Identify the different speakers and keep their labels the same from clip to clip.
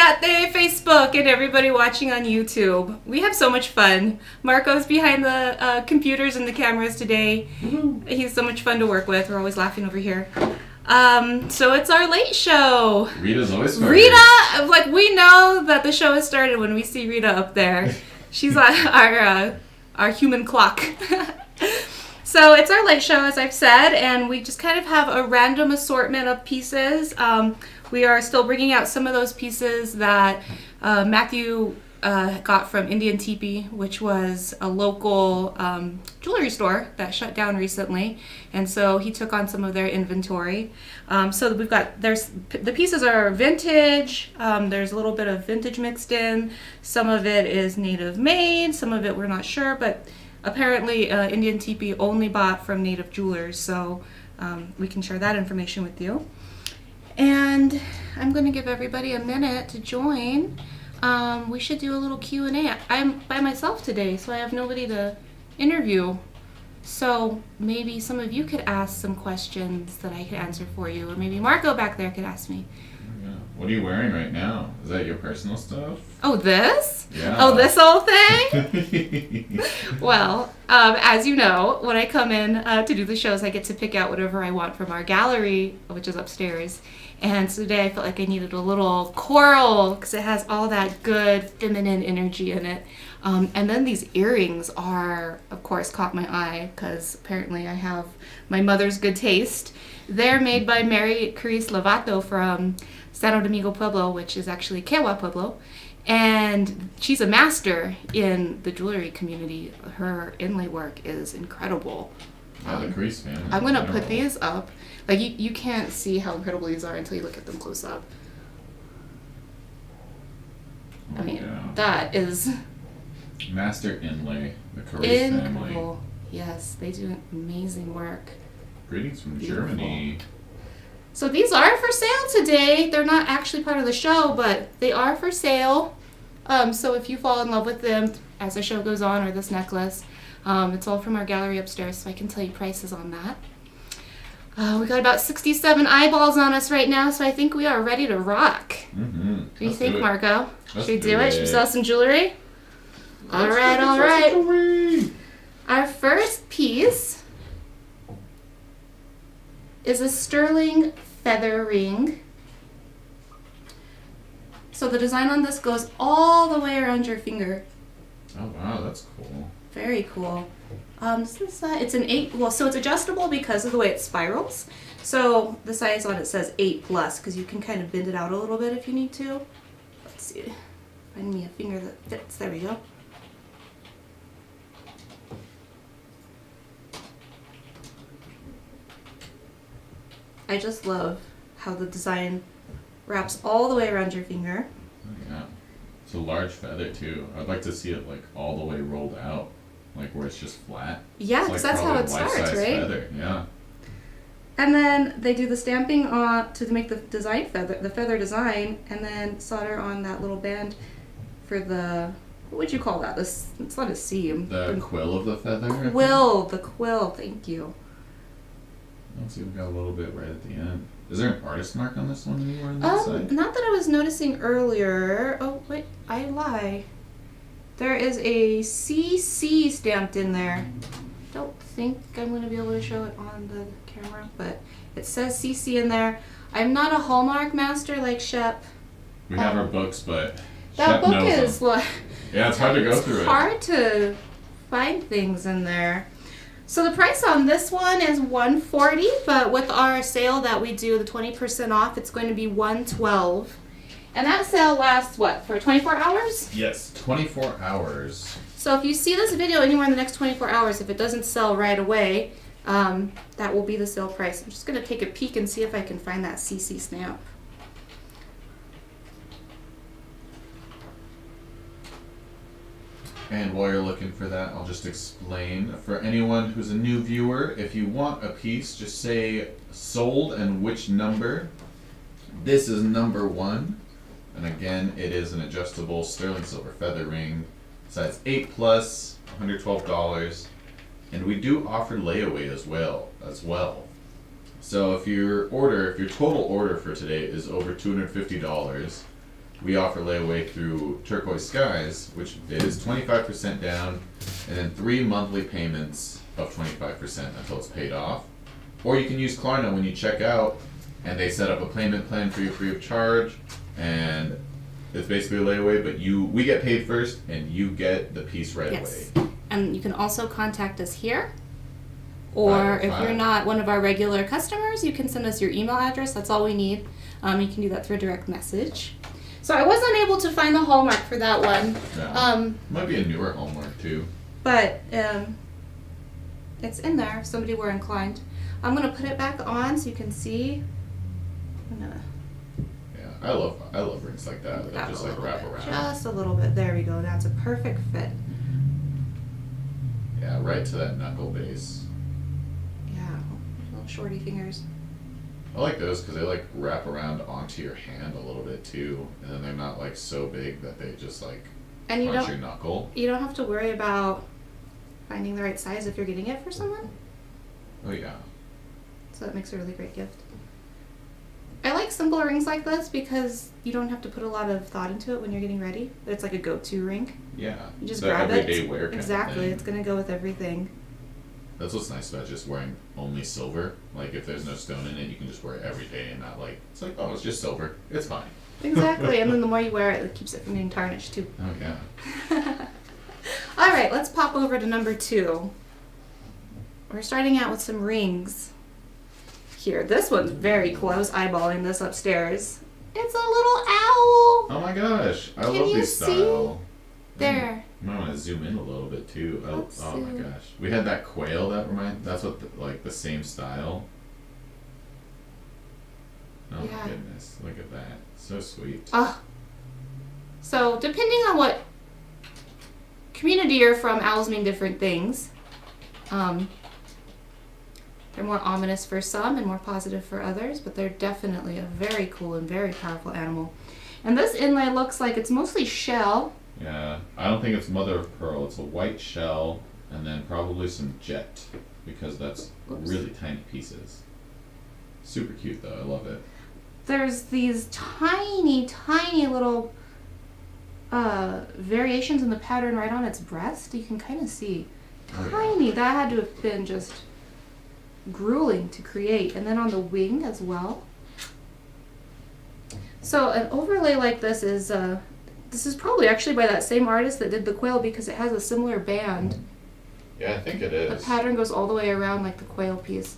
Speaker 1: Yate Facebook and everybody watching on YouTube. We have so much fun. Marco's behind the computers and the cameras today.
Speaker 2: Woo-hoo.
Speaker 1: He's so much fun to work with. We're always laughing over here. So it's our late show.
Speaker 2: Rita's always first.
Speaker 1: Rita, like we know that the show has started when we see Rita up there. She's our human clock. So it's our late show, as I've said, and we just kind of have a random assortment of pieces. We are still bringing out some of those pieces that Matthew got from Indian Teepee, which was a local jewelry store that shut down recently, and so he took on some of their inventory. So we've got the pieces are vintage. There's a little bit of vintage mixed in. Some of it is native made. Some of it we're not sure, but apparently Indian Teepee only bought from native jewelers, so we can share that information with you. And I'm going to give everybody a minute to join. We should do a little Q&A. I'm by myself today, so I have nobody to interview. So maybe some of you could ask some questions that I could answer for you, or maybe Marco back there could ask me.
Speaker 2: Yeah. What are you wearing right now? Is that your personal stuff?
Speaker 1: Oh, this?
Speaker 2: Yeah.
Speaker 1: Oh, this old thing? Well, as you know, when I come in to do the shows, I get to pick out whatever I want from our gallery, which is upstairs. And so today I felt like I needed a little coral because it has all that good feminine energy in it. And then these earrings are, of course, caught my eye because apparently I have my mother's good taste. They're made by Mary Carice Lovato from Santo Domingo Pueblo, which is actually Kewa Pueblo. And she's a master in the jewelry community. Her inlay work is incredible.
Speaker 2: Yeah, the Carice family.
Speaker 1: I'm going to put these up. Like, you can't see how incredible these are until you look at them close up. I mean, that is
Speaker 2: Master inlay, the Carice family.
Speaker 1: incredible. Yes, they do amazing work.
Speaker 2: Greetings from
Speaker 1: Beautiful.
Speaker 2: Germany.
Speaker 1: So these are for sale today. They're not actually part of the show, but they are for sale. So if you fall in love with them as the show goes on, or this necklace, it's all from our gallery upstairs, so I can tell you prices on that. We got about 67 eyeballs on us right now, so I think we are ready to rock.
Speaker 2: Mm-hmm.
Speaker 1: What do you think, Marco? Should we do it? Should we sell some jewelry? All right. Our first piece is a sterling feather ring. So the design on this goes all the way around your finger.
Speaker 2: Oh wow, that's cool.
Speaker 1: Very cool. It's an 8. Well, so it's adjustable because of the way it spirals. So the size on it says 8+, because you can kind of bend it out a little bit if you need to. Let's see. Find me a finger that fits. There we go. I just love how the design wraps all the way around your finger.
Speaker 2: Oh, yeah. It's a large feather too. I'd like to see it like all the way rolled out, like where it's just flat.
Speaker 1: Yeah, because that's how it starts, right?
Speaker 2: Feather. Yeah.
Speaker 1: And then they do the stamping on to make the feather design, and then solder on that little band for the, what would you call that? It's not a seam.
Speaker 2: The quill of the feather.
Speaker 1: The quill. Thank you.
Speaker 2: Let's see, we got a little bit right at the end. Is there an artist mark on this one anywhere on that side?
Speaker 1: Not that I was noticing earlier. Oh wait, I lie. There is a CC stamped in there. Don't think I'm going to be able to show it on the camera, but it says CC in there. I'm not a Hallmark master like Shep.
Speaker 2: We have our books, but
Speaker 1: that
Speaker 2: Shep
Speaker 1: book
Speaker 2: knows
Speaker 1: is
Speaker 2: them.
Speaker 1: like,
Speaker 2: yeah, it's hard to go through it.
Speaker 1: It's hard to find things in there. So the price on this one is $140, but with our sale that we do, the 20% off, it's going to be $112. And that sale lasts, what, for 24 hours?
Speaker 2: Yes, 24 hours.
Speaker 1: So if you see this video anywhere in the next 24 hours, if it doesn't sell right away, that will be the sale price. I'm just going to take a peek and see if I can find that CC stamp.
Speaker 2: And while you're looking for that, I'll just explain. For anyone who's a new viewer, if you want a piece, just say sold and which number. This is number 1. And again, it is an adjustable sterling silver feather ring, size 8+, $112. And we do offer layaway as well. So if your total order for today is over $250, we offer layaway through Turquoise Skies, which is 25% down, and then 3 monthly payments of 25% until it's paid off. Or you can use Klarna when you check out, and they set up a payment plan for you free of charge, and it's basically a layaway, but we get paid first, and you get the piece right
Speaker 1: Yes.
Speaker 2: away.
Speaker 1: And you can also contact us here. Or
Speaker 2: 505.
Speaker 1: if you're not one of our regular customers, you can send us your email address. That's all we need. You can do that through a direct message. So I wasn't able to find the hallmark for that one.
Speaker 2: Yeah. Might be a newer Hallmark too.
Speaker 1: But it's in there if somebody were inclined. I'm going to put it back on so you can see. I'm gonna
Speaker 2: Yeah, I love rings like that just like wrap around.
Speaker 1: Just a little bit. There we go. That's a perfect fit.
Speaker 2: Yeah, right to that knuckle base.
Speaker 1: Yeah, little shorty fingers.
Speaker 2: I like those because they like wrap around onto your hand a little bit too, and then they're not like so big that they just like
Speaker 1: And
Speaker 2: punch your knuckle.
Speaker 1: You don't have to worry about finding the right size if you're getting it for someone.
Speaker 2: Oh yeah.
Speaker 1: So that makes a really great gift. I like simple rings like this because you don't have to put a lot of thought into it when you're getting ready. It's like a go-to ring.
Speaker 2: Yeah.
Speaker 1: You just
Speaker 2: the
Speaker 1: grab
Speaker 2: everyday
Speaker 1: it.
Speaker 2: wear kind
Speaker 1: Exactly.
Speaker 2: of thing.
Speaker 1: It's gonna go with everything.
Speaker 2: That's what's nice about just wearing only silver. Like if there's no stone in it, you can just wear it every day and not like it's like, oh, it's just silver. It's fine.
Speaker 1: Exactly. And then the more you wear it, it keeps it from getting tarnished too.
Speaker 2: Oh yeah.
Speaker 1: All right, let's pop over to number 2. We're starting out with some rings. Here, this one's very close. Eyeballing this upstairs. It's a little owl.
Speaker 2: Oh my gosh, I
Speaker 1: Can
Speaker 2: love
Speaker 1: you
Speaker 2: these
Speaker 1: see?
Speaker 2: style.
Speaker 1: There.
Speaker 2: I might want to zoom in a little bit too. Oh,
Speaker 1: Let's
Speaker 2: oh my
Speaker 1: see.
Speaker 2: gosh, we had that quail that's what like the same style. Oh
Speaker 1: Yeah.
Speaker 2: my goodness, look at that, so sweet.
Speaker 1: So depending on what community you're from, owls mean different things. They're more ominous for some and more positive for others, but they're definitely a very cool and very powerful animal. And this inlay looks like it's mostly shell.
Speaker 2: Yeah, I don't think it's mother of pearl. It's a white shell and then probably some jet because that's
Speaker 1: Oops.
Speaker 2: really tiny pieces. Super cute though. I love it.
Speaker 1: There's these tiny, tiny little variations in the pattern right on its breast. You can kind of see.
Speaker 2: Oh, yeah.
Speaker 1: Tiny. That had to have been just grueling to create. And then on the wing as well. So an overlay like this is probably actually by that same artist that did the quail because it has a similar band.
Speaker 2: Yeah, I think it
Speaker 1: The
Speaker 2: is.
Speaker 1: pattern goes all the way around like the quail piece.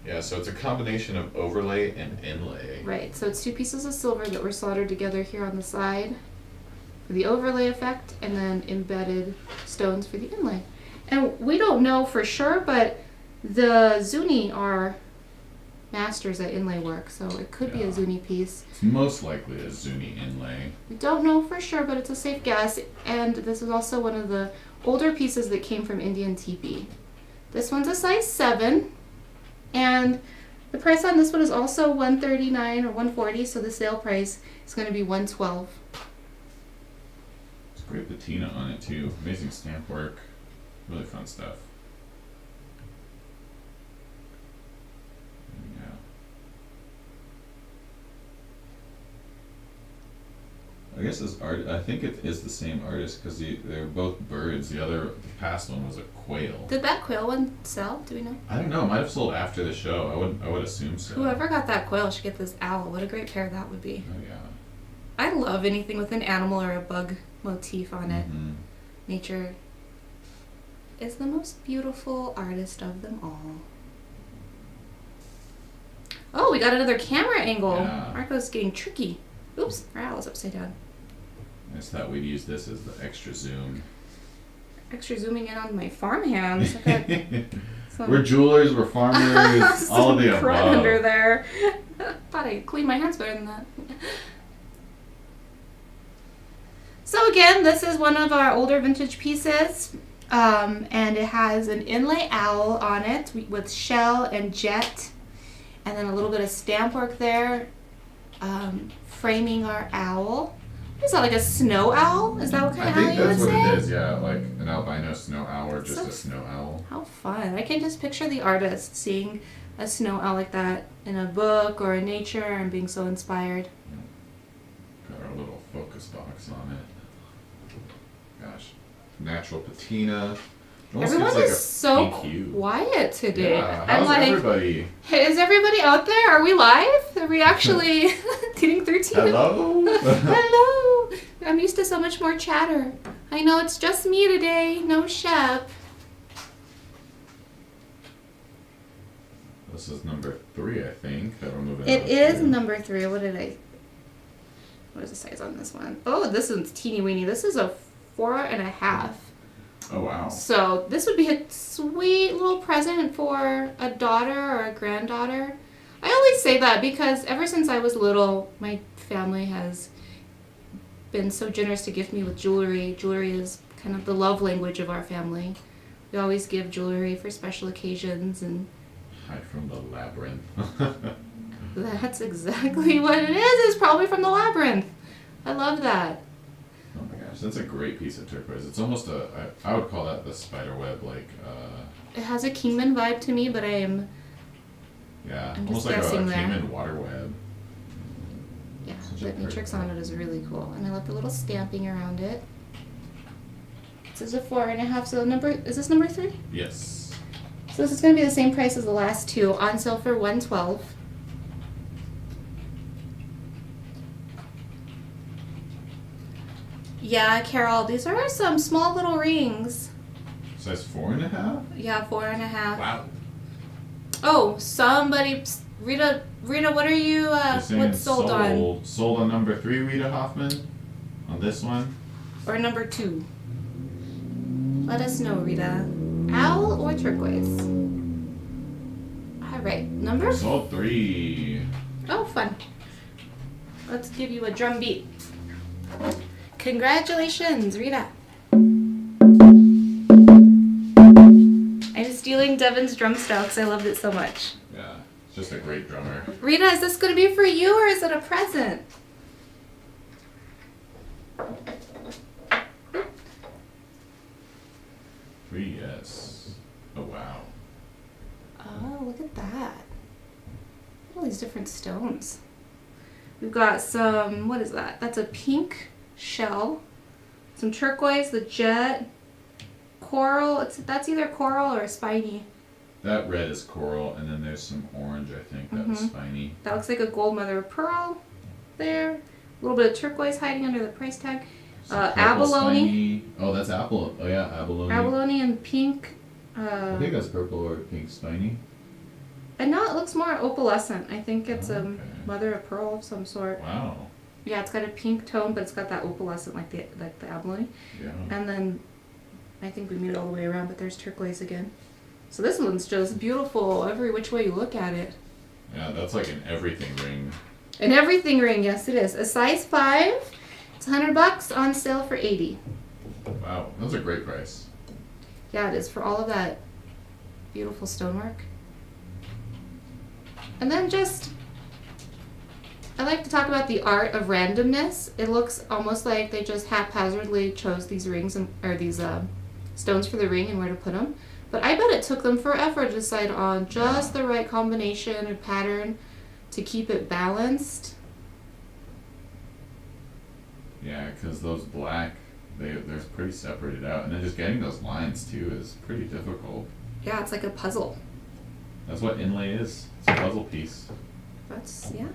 Speaker 2: Yeah, so it's a combination of overlay and inlay.
Speaker 1: Right, so it's 2 pieces of silver that were soldered together here on the side for the overlay effect and then embedded stones for the inlay. And we don't know for sure, but the Zuni are masters at inlay work, so it could be a
Speaker 2: Yeah.
Speaker 1: Zuni piece.
Speaker 2: It's most likely a Zuni inlay.
Speaker 1: We don't know for sure, but it's a safe guess. And this is also one of the older pieces that came from Indian teepee. This one's a size 7, and the price on this one is also $139 or $140, so the sale price is going to be $112.
Speaker 2: It's great patina on it too. Amazing stamp work. Really fun stuff. Yeah. I guess this art. I think it is the same artist because they're both birds. The past one was a quail.
Speaker 1: Did that quail one sell? Do we know?
Speaker 2: I don't know. It might have sold after the show. I would assume so.
Speaker 1: Whoever got that quail should get this owl. What a great pair that would be.
Speaker 2: Oh yeah.
Speaker 1: I love anything with an animal or a bug motif on it.
Speaker 2: Mhm.
Speaker 1: Nature is the most beautiful artist of them all. Oh, we got another camera angle.
Speaker 2: Yeah.
Speaker 1: Marco's getting tricky. Oops, our owl's upside down.
Speaker 2: I just thought we'd use this as the extra zoom.
Speaker 1: Extra zooming in on my farm hands. I got some,
Speaker 2: We're jewelers, we're farmers, all of the
Speaker 1: some crud under
Speaker 2: above.
Speaker 1: there. Thought I cleaned my hands better than that. So again, this is one of our older vintage pieces, and it has an inlay owl on it with shell and jet, and then a little bit of stamp work there, framing our owl. Is that like a snow owl? Is that what kind
Speaker 2: I
Speaker 1: of owl
Speaker 2: think
Speaker 1: you would
Speaker 2: that's what
Speaker 1: say?
Speaker 2: it is, yeah, like an albino snow owl or just
Speaker 1: So-
Speaker 2: a snow owl.
Speaker 1: How fun. I can just picture the artist seeing a snow owl like that in a book or in nature and being so inspired.
Speaker 2: Got focus box on it. Gosh. Natural patina. Almost
Speaker 1: Everyone
Speaker 2: gives, like,
Speaker 1: is
Speaker 2: a
Speaker 1: so
Speaker 2: pink hue.
Speaker 1: quiet today.
Speaker 2: Yeah,
Speaker 1: I'm
Speaker 2: how's
Speaker 1: like,
Speaker 2: everybody?
Speaker 1: hey, is everybody out there? Are we live? Are we actually getting through to you?
Speaker 2: Hello?
Speaker 1: Hello. I'm used to so much more chatter. I know it's just me today, no Shep.
Speaker 2: This is number 3, I think, that we're moving on
Speaker 1: It is
Speaker 2: to.
Speaker 1: number 3. What is the size on this one? Oh, this one's teeny weeny. This is a 4.5.
Speaker 2: Oh, wow.
Speaker 1: So this would be a sweet little present for a daughter or a granddaughter. I always say that because ever since I was little, my family has been so generous to gift me with jewelry. Jewelry is kind of the love language of our family. We always give jewelry for special occasions, and
Speaker 2: Hide from the labyrinth.
Speaker 1: that's exactly what it is. It's probably from the labyrinth. I love that.
Speaker 2: Oh my gosh, that's a great piece of turquoise. It's almost I would call that the spider web, like,
Speaker 1: It has a Kingman vibe to me, but I'm
Speaker 2: yeah,
Speaker 1: just
Speaker 2: almost like a
Speaker 1: guessing there.
Speaker 2: Cayman water web.
Speaker 1: yeah,
Speaker 2: Such a
Speaker 1: the
Speaker 2: pretty
Speaker 1: matrix
Speaker 2: one.
Speaker 1: on it is really cool, and I love the little stamping around it. This is a 4.5. So is this number 3?
Speaker 2: Yes.
Speaker 1: So this is going to be the same price as the last two, on sale for $112. Yeah, Carol, these are some small little rings.
Speaker 2: Size 4.5?
Speaker 1: Yeah, 4.5.
Speaker 2: Wow.
Speaker 1: Oh, somebody, Rita, what are you?
Speaker 2: You're saying
Speaker 1: What's sold on?
Speaker 2: Sold on number 3, Rita Hoffman? On this one?
Speaker 1: Or number 2? Let us know, Rita. Owl or turquoise? All right, number.
Speaker 2: Sold 3.
Speaker 1: Oh, fun. Let's give you a drum beat. Congratulations, Rita. I'm stealing Devin's drum style because I loved it so much.
Speaker 2: Yeah, it's just a great drummer.
Speaker 1: Rita, is this going to be for you or is it a present?
Speaker 2: 3, yes. Oh, wow.
Speaker 1: Oh, look at that. All these different stones. We've got some, what is that? That's a pink shell. Some turquoise, the jet, coral. That's either coral or spiny.
Speaker 2: That red is coral, and then there's some orange, I think. That was spiny.
Speaker 1: That looks like a gold mother of pearl there. A little bit of turquoise hiding under the price tag.
Speaker 2: Some purple
Speaker 1: Abalone.
Speaker 2: spiny. Oh, that's apple. Oh, yeah, abalone.
Speaker 1: Abalone and pink.
Speaker 2: I think that's purple or pink spiny.
Speaker 1: And now it looks more opalescent. I think it's a
Speaker 2: Okay.
Speaker 1: mother of pearl of some sort.
Speaker 2: Wow.
Speaker 1: Yeah, it's got a pink tone, but it's got that opalescent like the abalone.
Speaker 2: Yeah.
Speaker 1: And then I think we made it all the way around, but there's turquoise again. So this one's just beautiful every which way you look at it.
Speaker 2: Yeah, that's like an everything ring.
Speaker 1: An everything ring, yes it is. A size 5. It's $100 on sale for $80.
Speaker 2: Wow, that's a great price.
Speaker 1: Yeah, it is for all of that beautiful stonework. And then I like to talk about the art of randomness. It looks almost like they just haphazardly chose these rings or these stones for the ring and where to put them. But I bet it took them forever to decide on just the right combination or pattern to keep it balanced.
Speaker 2: Yeah, because those black, they're pretty separated out. And then just getting those lines, too, is pretty difficult.
Speaker 1: Yeah, it's like a puzzle.
Speaker 2: That's what inlay is. It's a puzzle piece.
Speaker 1: Yeah.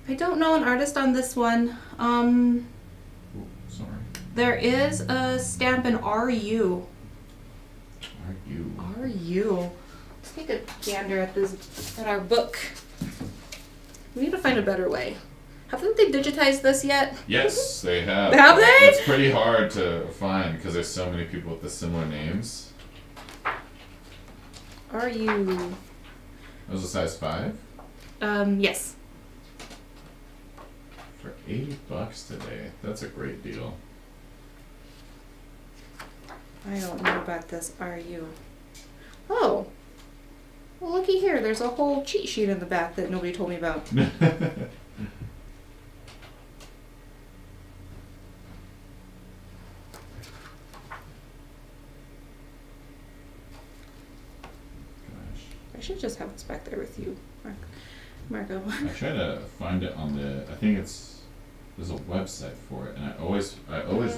Speaker 1: I don't know an artist on this one.
Speaker 2: Ooh, sorry.
Speaker 1: There is a stamp in RU.
Speaker 2: Are you?
Speaker 1: RU. Let's take a gander at our book. We need to find a better way. Haven't they digitized this yet?
Speaker 2: Yes, they have.
Speaker 1: Have they?
Speaker 2: It's pretty hard to find because there's so many people with the similar names.
Speaker 1: RU.
Speaker 2: That was a size 5
Speaker 1: Yes.
Speaker 2: for $80 today. That's a great deal.
Speaker 1: I don't know about this RU. Oh. Well, looky here. There's a whole cheat sheet in the back that nobody told me about. I should just have this back there with you, Mark. Marco.
Speaker 2: I try to find it on I think there's a website for it, and I always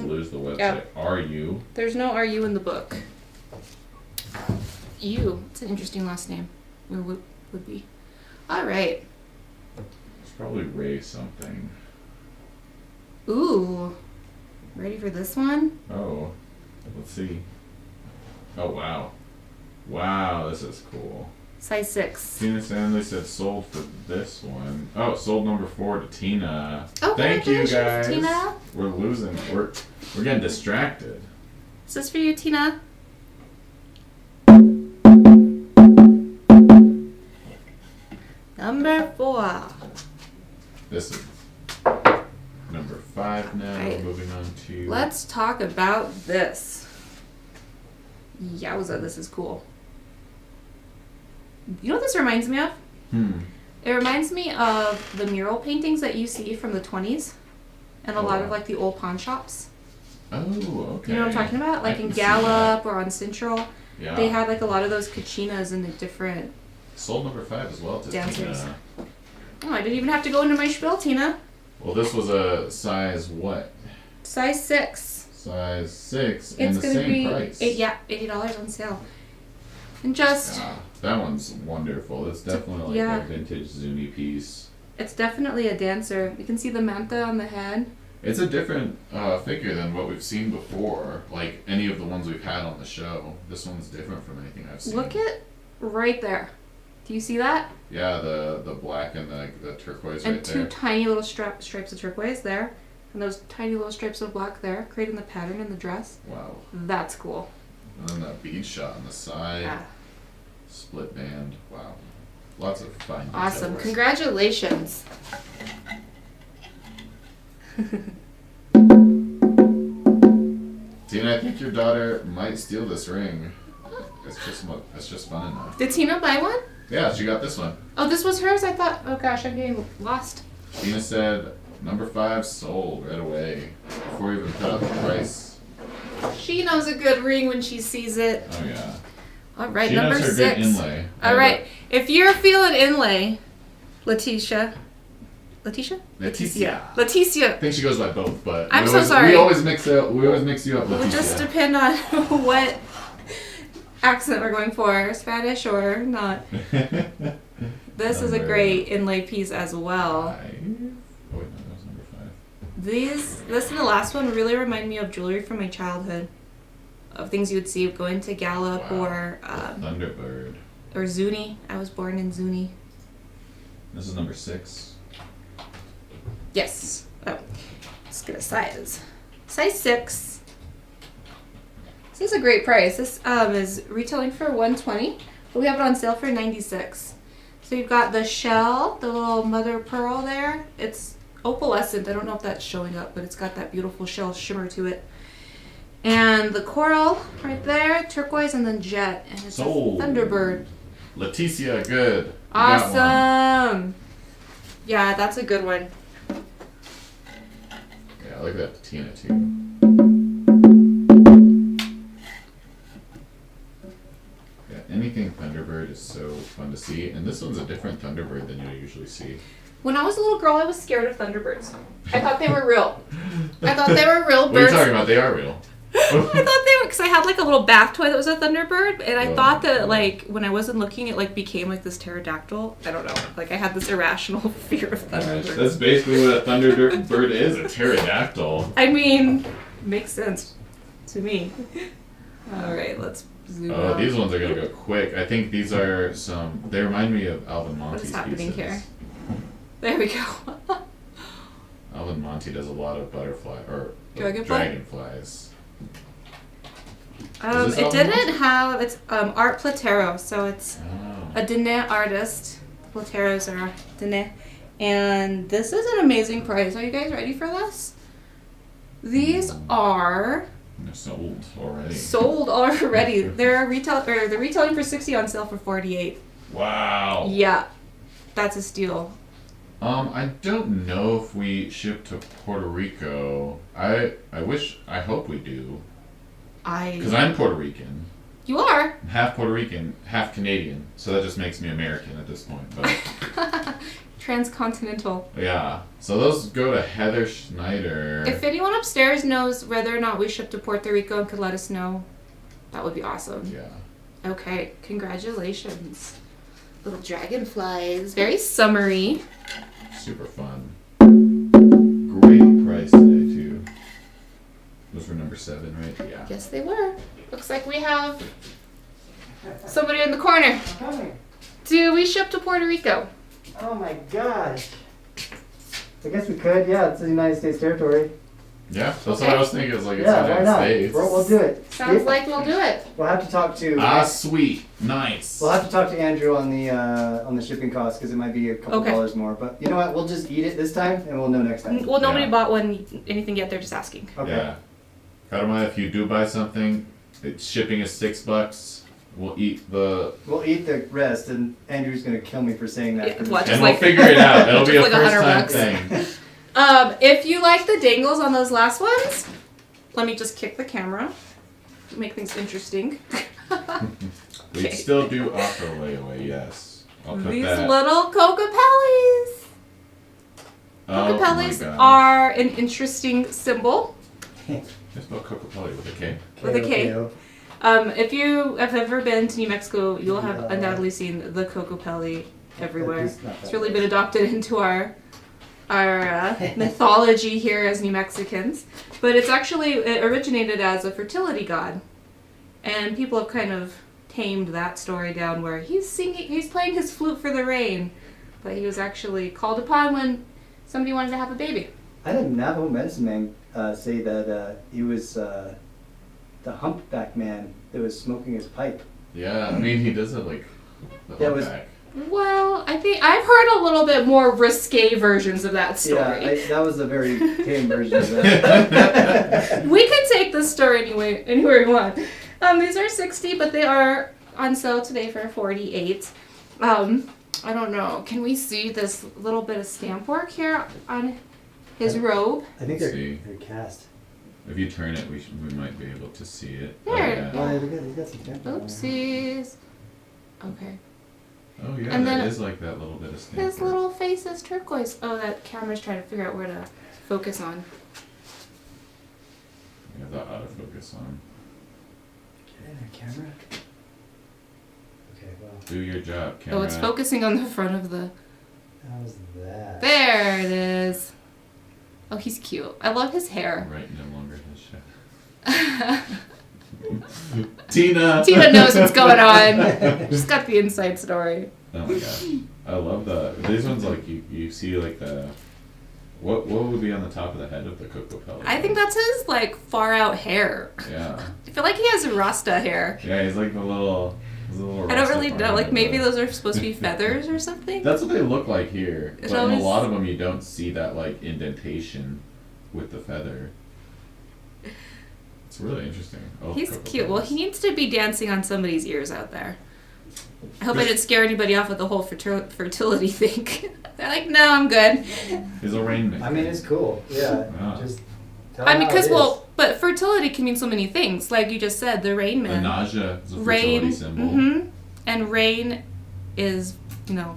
Speaker 2: lose the website.
Speaker 1: Yep.
Speaker 2: RU.
Speaker 1: There's no RU in the book. You. It's an interesting last name. Or would be. All right.
Speaker 2: It's probably Ray something.
Speaker 1: Ooh. Ready for this one?
Speaker 2: Oh, let's see. Oh, wow. Wow, this is cool.
Speaker 1: Size 6.
Speaker 2: Tina Stanley said sold for this one. Oh, sold number 4 to Tina.
Speaker 1: Oh,
Speaker 2: thank you guys.
Speaker 1: Tina.
Speaker 2: We're losing. We're getting distracted.
Speaker 1: Is this for you, Tina? Number 4.
Speaker 2: This is number 5 now.
Speaker 1: Right.
Speaker 2: Moving on to.
Speaker 1: Let's talk about this. Yowza, this is cool. You know what this reminds me of? It reminds me of the mural paintings that you see from the 20s and a lot of like the old pawn shops.
Speaker 2: Oh, okay.
Speaker 1: You know what I'm talking about? Like in Gallup or on Central.
Speaker 2: Yeah.
Speaker 1: They had like a lot of those kachinas and the different
Speaker 2: sold number 5 as well to
Speaker 1: dancers.
Speaker 2: Tina.
Speaker 1: Oh, I didn't even have to go into my spiel, Tina.
Speaker 2: Well, this was a size what?
Speaker 1: Size 6.
Speaker 2: Size 6
Speaker 1: It's
Speaker 2: and the
Speaker 1: gonna
Speaker 2: same
Speaker 1: be
Speaker 2: price.
Speaker 1: $80 on sale. And just
Speaker 2: Yeah, that one's wonderful. It's definitely like a vintage Zuni piece.
Speaker 1: it's definitely a dancer. You can see the manta on the head.
Speaker 2: It's a different figure than what we've seen before, like any of the ones we've had on the show. This one's different from anything I've seen.
Speaker 1: Look at right there. Do you see that?
Speaker 2: Yeah, the black and the turquoise
Speaker 1: And
Speaker 2: right
Speaker 1: two
Speaker 2: there.
Speaker 1: tiny little stripes of turquoise there. And those tiny little stripes of black there, creating the pattern in the dress.
Speaker 2: Wow.
Speaker 1: That's cool.
Speaker 2: And then that bead shot on the side.
Speaker 1: Yeah.
Speaker 2: Split band. Wow. Lots of fine detail
Speaker 1: Awesome.
Speaker 2: work.
Speaker 1: Congratulations.
Speaker 2: Tina, I think your daughter might steal this ring. It's just fun enough.
Speaker 1: Did Tina buy one?
Speaker 2: Yeah, she got this one.
Speaker 1: Oh, this was hers? I thought, oh gosh, I'm getting lost.
Speaker 2: Tina said number 5 sold right away before we even put out the price.
Speaker 1: She knows a good ring when she sees it.
Speaker 2: Oh yeah.
Speaker 1: All right,
Speaker 2: She
Speaker 1: number
Speaker 2: knows her
Speaker 1: 6.
Speaker 2: good inlay.
Speaker 1: All right, if you're feeling inlay, Letitia.
Speaker 2: Leticia.
Speaker 1: Leticia.
Speaker 2: I think she goes by both, but
Speaker 1: I'm so sorry.
Speaker 2: We always mix you up. Leticia.
Speaker 1: It would just depend on what accent we're going for, Spanish or not. This is a great inlay piece as well.
Speaker 2: 5. Oh wait, no, that was number 5.
Speaker 1: This and the last one really remind me of jewelry from my childhood, of things you would see going to Gallup or
Speaker 2: Thunderbird.
Speaker 1: or Zuni. I was born in Zuni.
Speaker 2: This is number 6.
Speaker 1: Yes. Oh, let's get a size. Size 6. This is a great price. This is retailing for $120, but we have it on sale for $96. So you've got the shell, the little mother of pearl there. It's opalescent. I don't know if that's showing up, but it's got that beautiful shell shimmer to it. And the coral right there, turquoise, and then jet. And it's
Speaker 2: Sold.
Speaker 1: a Thunderbird.
Speaker 2: Leticia, good. You
Speaker 1: Awesome. Yeah, that's a good one.
Speaker 2: Yeah, I like that Tina too. Yeah, anything Thunderbird is so fun to see, and this one's a different Thunderbird than you usually see.
Speaker 1: When I was a little girl, I was scared of Thunderbirds. I thought they were real. I thought they were real
Speaker 2: What are you
Speaker 1: birds.
Speaker 2: talking about? They are real.
Speaker 1: I thought they were, because I had like a little bath toy that was a Thunderbird, and I
Speaker 2: Oh,
Speaker 1: thought that
Speaker 2: okay.
Speaker 1: like when I wasn't looking, it like became like this pterodactyl. I don't know. Like I had this irrational fear of Thunderbirds.
Speaker 2: That's basically what a Thunderbird is, a pterodactyl.
Speaker 1: I mean, makes sense to me. All right, let's zoom
Speaker 2: Oh,
Speaker 1: out.
Speaker 2: these ones are gonna go quick. I think these are they remind me of Alvin
Speaker 1: What
Speaker 2: Monte's
Speaker 1: is happening
Speaker 2: pieces.
Speaker 1: here? There we go.
Speaker 2: Alvin Monte does a lot of dragonflies. Is this
Speaker 1: It
Speaker 2: Alvin
Speaker 1: didn't
Speaker 2: Monte?
Speaker 1: have, it's Art Platero, so it's
Speaker 2: Oh.
Speaker 1: a Diné artist. Plateros are Diné. And this is an amazing price. Are you guys ready for this? These are
Speaker 2: They're sold already.
Speaker 1: sold already. They're retailing for $60 on sale for $48.
Speaker 2: Wow.
Speaker 1: Yeah. That's a steal.
Speaker 2: I don't know if we ship to Puerto Rico. I hope we do. Because I'm Puerto Rican.
Speaker 1: You are?
Speaker 2: I'm half Puerto Rican, half Canadian, so that just makes me American at this point. But
Speaker 1: Transcontinental.
Speaker 2: yeah, so those go to Heather Schneider.
Speaker 1: If anyone upstairs knows whether or not we ship to Puerto Rico and could let us know, that would be awesome.
Speaker 2: Yeah.
Speaker 1: Okay, congratulations. Little dragonflies. Very summery.
Speaker 2: Super fun. Great price today, too. Those were number 7, right? Yeah.
Speaker 1: Yes, they were. Looks like we have somebody in the corner.
Speaker 3: Hi.
Speaker 1: Do we ship to Puerto Rico?
Speaker 3: Oh my gosh. I guess we could, yeah, it's the United States territory.
Speaker 2: Yeah, that's what
Speaker 1: Okay.
Speaker 2: I was thinking. It's like it's
Speaker 3: Yeah,
Speaker 2: the
Speaker 3: why
Speaker 2: United
Speaker 3: not?
Speaker 2: States.
Speaker 3: We'll do it.
Speaker 1: Sounds like we'll do it.
Speaker 3: We'll have to talk to
Speaker 2: Sweet. Nice.
Speaker 3: we'll have to talk to Andrew on the shipping cost because it might be a couple
Speaker 1: Okay.
Speaker 3: dollars more. But you know what? We'll just eat it this time and we'll know next time.
Speaker 1: Well, nobody
Speaker 2: Yeah.
Speaker 1: bought anything yet. They're just asking.
Speaker 3: Okay.
Speaker 2: Yeah. Karma, if you do buy something, it's shipping is $6. We'll eat the...
Speaker 3: We'll eat the rest, and Andrew's gonna kill me for saying that.
Speaker 1: Yeah,
Speaker 3: 'cause
Speaker 1: what,
Speaker 3: it's-
Speaker 1: just
Speaker 2: And we'll
Speaker 1: like-
Speaker 2: figure it out. It'll be a
Speaker 1: Just like
Speaker 2: first time
Speaker 1: $100.
Speaker 2: thing.
Speaker 1: If you like the dangles on those last ones, let me just kick the camera. Make things interesting.
Speaker 2: We
Speaker 1: Okay.
Speaker 2: still do offer layaway, yes. I'll put
Speaker 1: These
Speaker 2: that.
Speaker 1: little Cocopellis.
Speaker 2: Oh my
Speaker 1: Cocopellis
Speaker 2: God.
Speaker 1: are an interesting symbol.
Speaker 2: It's about Cocopelli with a K.
Speaker 1: With a K.
Speaker 3: KO.
Speaker 1: If you have ever been to New Mexico, you'll have
Speaker 3: Yeah.
Speaker 1: undoubtedly seen the Cocopelli everywhere.
Speaker 3: That is not
Speaker 1: It's
Speaker 3: that
Speaker 1: really
Speaker 3: nice.
Speaker 1: been adopted into our mythology here as New Mexicans. But it's actually, it originated as a fertility god. And people have kind of tamed that story down where he's playing his flute for the rain. But he was actually called upon when somebody wanted to have a baby.
Speaker 3: I had a Navajo medicine man say that he was the humpback man that was smoking his pipe.
Speaker 2: Yeah, I mean, he does it like the
Speaker 3: Yeah, it was-
Speaker 2: humpback.
Speaker 1: Well, I think I've heard a little bit more risque versions of that story.
Speaker 3: Yeah, that was a very tame version of that.
Speaker 1: We could take this story anywhere we want. These are 60, but they are on sale today for 48. I don't know. Can we see this little bit of stamp work here on his robe?
Speaker 3: I think
Speaker 2: See.
Speaker 3: they're cast.
Speaker 2: If you turn it, we might be able to see it.
Speaker 1: There.
Speaker 2: Oh, yeah.
Speaker 3: Oh, they got some stamp.
Speaker 1: Oopsies. Okay.
Speaker 2: Oh, yeah,
Speaker 1: And
Speaker 2: that
Speaker 1: then
Speaker 2: is like that little bit of stamp.
Speaker 1: His
Speaker 2: work.
Speaker 1: little face is turquoise. Oh, that camera's trying to figure out where to focus on.
Speaker 2: We have the autofocus on.
Speaker 3: Get in there, camera. Okay, well,
Speaker 2: Do your job, camera.
Speaker 1: Oh, it's focusing on the front of the...
Speaker 3: how's that?
Speaker 1: There it is. Oh, he's cute. I love his hair.
Speaker 2: Right, no longer his shit. Tina!
Speaker 1: Tina knows what's going on. She's got the inside story.
Speaker 2: Oh my gosh. I love these ones, like, you see, like, the... What would be on the top of the head of the Cocopelli?
Speaker 1: I think that's his, like, far out hair.
Speaker 2: Yeah.
Speaker 1: I feel like he has Rasta hair.
Speaker 2: Yeah, he's like the little...
Speaker 1: I don't really know. Like, maybe those are supposed to be feathers or something?
Speaker 2: That's what they look like here.
Speaker 1: It's
Speaker 2: But in
Speaker 1: always-
Speaker 2: a lot of them, you don't see that, like, indentation with the feather. It's really interesting. Oh,
Speaker 1: He's
Speaker 2: Cocopelli.
Speaker 1: cute. Well, he needs to be dancing on somebody's ears out there. I hope I didn't scare anybody off with the whole fertility thing. They're like, no, I'm good.
Speaker 2: He's a rainmaker.
Speaker 3: I mean, it's cool. Yeah.
Speaker 2: Yeah.
Speaker 3: Just tell
Speaker 1: I mean,
Speaker 3: how
Speaker 1: because,
Speaker 3: it is.
Speaker 1: well, but fertility can mean so many things. Like you just said, the rain
Speaker 2: The
Speaker 1: man.
Speaker 2: nausea is a fertility
Speaker 1: Rain.
Speaker 2: symbol.
Speaker 1: Mm-hmm. And rain is,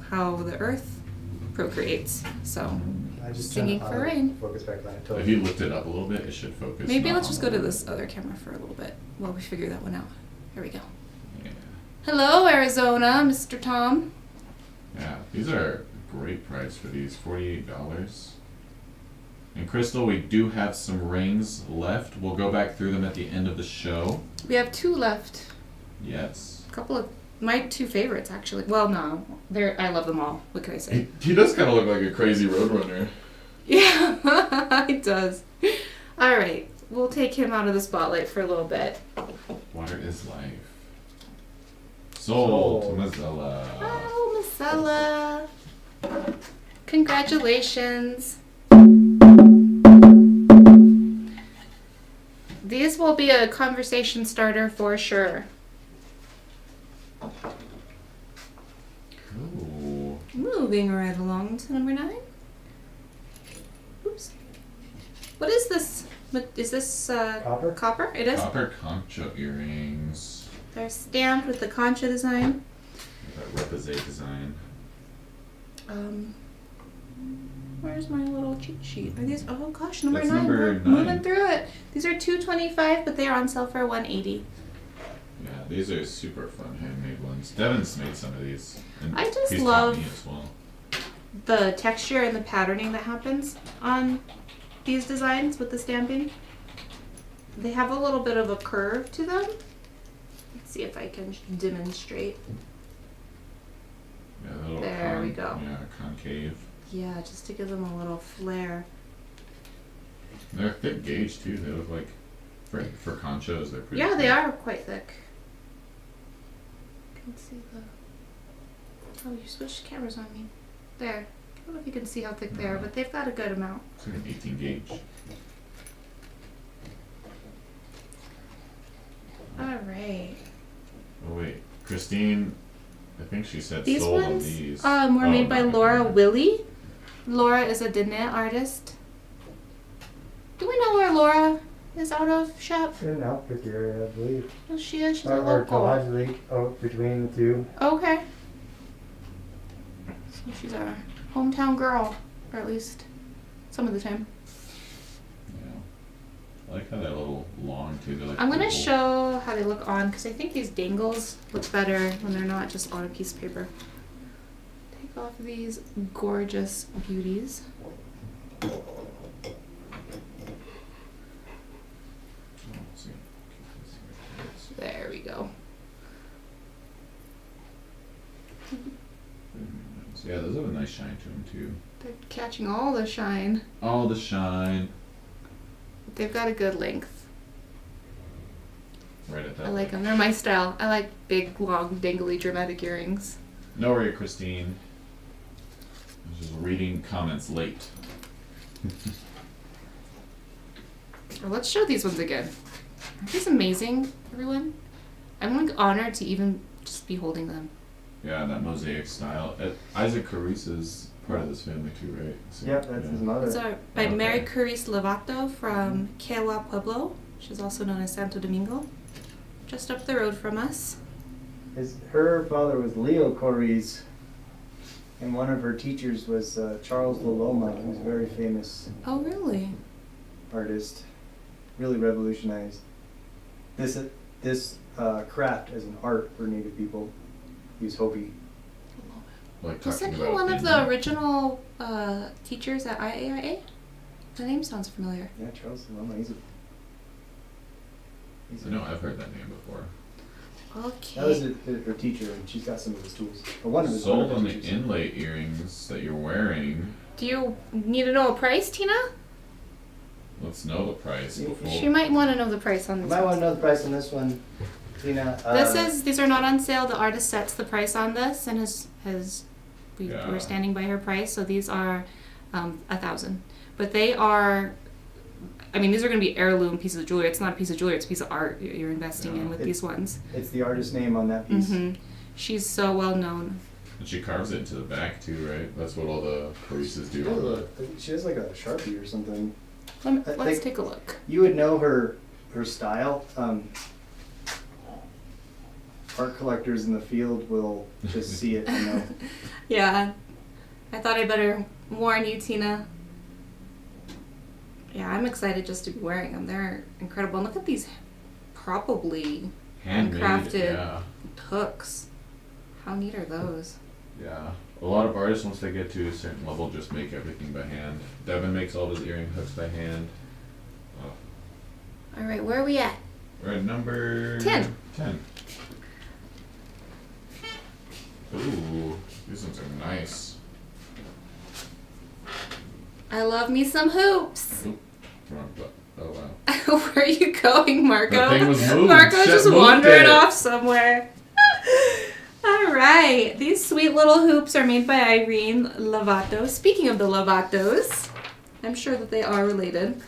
Speaker 1: how the earth procreates. So
Speaker 3: I just
Speaker 1: singing
Speaker 3: turned
Speaker 1: for
Speaker 3: the
Speaker 1: rain.
Speaker 3: Focus back on it.
Speaker 2: If
Speaker 3: Totally.
Speaker 2: you lift it up a little bit, it should focus.
Speaker 1: Maybe
Speaker 2: not
Speaker 1: let's
Speaker 2: on
Speaker 1: just
Speaker 2: the
Speaker 1: go to
Speaker 2: word.
Speaker 1: this other camera for a little bit while we figure that one out. Here we go.
Speaker 2: Yeah.
Speaker 1: Hello, Arizona, Mr. Tom.
Speaker 2: Yeah, these are a great price for these, $48. And Crystal, we do have some rings left. We'll go back through them at the end of the show.
Speaker 1: We have 2 left.
Speaker 2: Yes.
Speaker 1: A couple of my 2 favorites, actually. Well, no, I love them all. What can I say?
Speaker 2: He does kind of look like a crazy roadrunner.
Speaker 1: Yeah, it does. All right, we'll take him out of the spotlight for a little bit.
Speaker 2: Water is life. Sold to
Speaker 3: Sold.
Speaker 2: Mazzella.
Speaker 1: Oh, Marcella. Congratulations. These will be a conversation starter for sure.
Speaker 2: Ooh.
Speaker 1: Moving right along to number 9. Oops. What is this? Is this
Speaker 3: Copper?
Speaker 1: Copper? It is?
Speaker 2: Copper concha earrings.
Speaker 1: They're stamped with the concha design.
Speaker 2: That repoussé design.
Speaker 1: Where's my little cheat sheet? Are these? Oh gosh, number
Speaker 2: That's
Speaker 1: 9.
Speaker 2: number
Speaker 1: We're
Speaker 2: 9.
Speaker 1: moving through it. These are $225, but they are on sale for $180.
Speaker 2: Yeah, these are super fun handmade ones. Devin's made some of these. And
Speaker 1: I just
Speaker 2: he's taught
Speaker 1: love
Speaker 2: me as well.
Speaker 1: the texture and the patterning that happens on these designs with the stamping. They have a little bit of a curve to them. Let's see if I can demonstrate.
Speaker 2: Yeah, the little
Speaker 1: There we go.
Speaker 2: Yeah, concave.
Speaker 1: Yeah, just to give them a little flair.
Speaker 2: They're thick gauge too. They look like for conchos they're pretty.
Speaker 1: Yeah, they
Speaker 2: thick.
Speaker 1: are quite thick. You can see the. Oh, you switched cameras on me. There. I don't know if you can see how thick they are, but they've got a good amount.
Speaker 2: It's like an 18 gauge.
Speaker 1: Alright.
Speaker 2: Oh wait, Christine. I think she said
Speaker 1: These
Speaker 2: sold on
Speaker 1: ones
Speaker 2: these.
Speaker 1: were made by
Speaker 2: not
Speaker 1: Laura
Speaker 2: made.
Speaker 1: Willie. Laura is a Diné artist. Do we know where Laura is out of, Shep?
Speaker 3: In Albuquerque area, I believe.
Speaker 1: Oh, she is. She's a
Speaker 3: Or
Speaker 1: local.
Speaker 3: Mojave Lake, out between the two.
Speaker 1: Okay. So she's our hometown girl, or at least some of the time.
Speaker 2: Yeah. I like how they're a little long too. They're like
Speaker 1: I'm gonna
Speaker 2: oval.
Speaker 1: show how they look on because I think these dangles look better when they're not just on a piece of paper. Take off these gorgeous beauties.
Speaker 2: Oh, let's see.
Speaker 1: There we go.
Speaker 2: So yeah, those have a nice shine to them too.
Speaker 1: They're catching all the shine.
Speaker 2: All the shine.
Speaker 1: They've got a good length.
Speaker 2: Right at that.
Speaker 1: I like them. They're my style. I like big, long, dangly, dramatic earrings.
Speaker 2: No worry, Christine. I was just reading comments late.
Speaker 1: Well, let's show these ones again. Aren't these amazing, everyone? I'm like honored to even just be holding them.
Speaker 2: Yeah, that mosaic style. Isaac Carice's part of this family too, right? So,
Speaker 3: Yep, that's his mother.
Speaker 1: These are by
Speaker 2: Okay.
Speaker 1: Mary Carice Lovato from Quechua Pueblo. She's also known as Santo Domingo. Just up the road from us.
Speaker 3: Her father was Leo Coriz, and one of her teachers was Charles Loloma, who's a very famous
Speaker 1: Oh, really?
Speaker 3: artist. Really revolutionized this craft as an art for Native people. He was Hopi.
Speaker 2: Like talking
Speaker 1: Wasn't he
Speaker 2: about
Speaker 1: one of
Speaker 2: in-
Speaker 1: the original teachers at IAIA? The name sounds familiar.
Speaker 3: Yeah, Charles Loloma. He's
Speaker 2: I know I've heard that name before.
Speaker 1: Okay.
Speaker 3: That was her teacher, and she's got some of his tools. Or one of his
Speaker 2: Sold on the
Speaker 3: teachers.
Speaker 2: inlay earrings that you're wearing.
Speaker 1: Do you need to know a price, Tina?
Speaker 2: Let's know the price
Speaker 3: Yeah,
Speaker 2: before.
Speaker 1: She might want to know the price on
Speaker 3: You
Speaker 1: this
Speaker 3: might
Speaker 1: one.
Speaker 3: want to know the price on this one, Tina.
Speaker 1: These are not on sale. The artist sets the price on this and
Speaker 2: Yeah.
Speaker 1: we're standing by her price. So these are $1,000, but they are. I mean, these are going to be heirloom pieces of jewelry. It's not a piece of jewelry; it's a piece of art you're investing in with these ones.
Speaker 3: It's the artist name on that piece.
Speaker 1: Hmm. She's so well known.
Speaker 2: And she carves it into the back too, right? That's what all the Carices do on the.
Speaker 3: She has like a Sharpie or something.
Speaker 1: Let's
Speaker 3: think-
Speaker 1: take a look.
Speaker 3: You would know her style. Art collectors in the field will just see it and know.
Speaker 1: Yeah, I thought I better warn you, Tina. Yeah, I'm excited just to be wearing them. They're incredible. And look at these probably
Speaker 2: Handmade,
Speaker 1: handcrafted
Speaker 2: yeah.
Speaker 1: hooks. How neat are those?
Speaker 2: Yeah. A lot of artists, once they get to a certain level, just make everything by hand. Devin makes all of his earring hooks by hand.
Speaker 1: All right, where are we at?
Speaker 2: We're at number
Speaker 1: 10.
Speaker 2: 10. Ooh, these ones are nice.
Speaker 1: I love me some hoops.
Speaker 2: Oop, wrong button. Oh wow.
Speaker 1: Where are you going, Marco?
Speaker 2: That thing was moved.
Speaker 1: Marco's
Speaker 2: Shep
Speaker 1: just
Speaker 2: moved
Speaker 1: wandering
Speaker 2: it.
Speaker 1: off somewhere. All right, these sweet little hoops are made by Irene Lovato. Speaking of the Lovatos, I'm sure that they are related.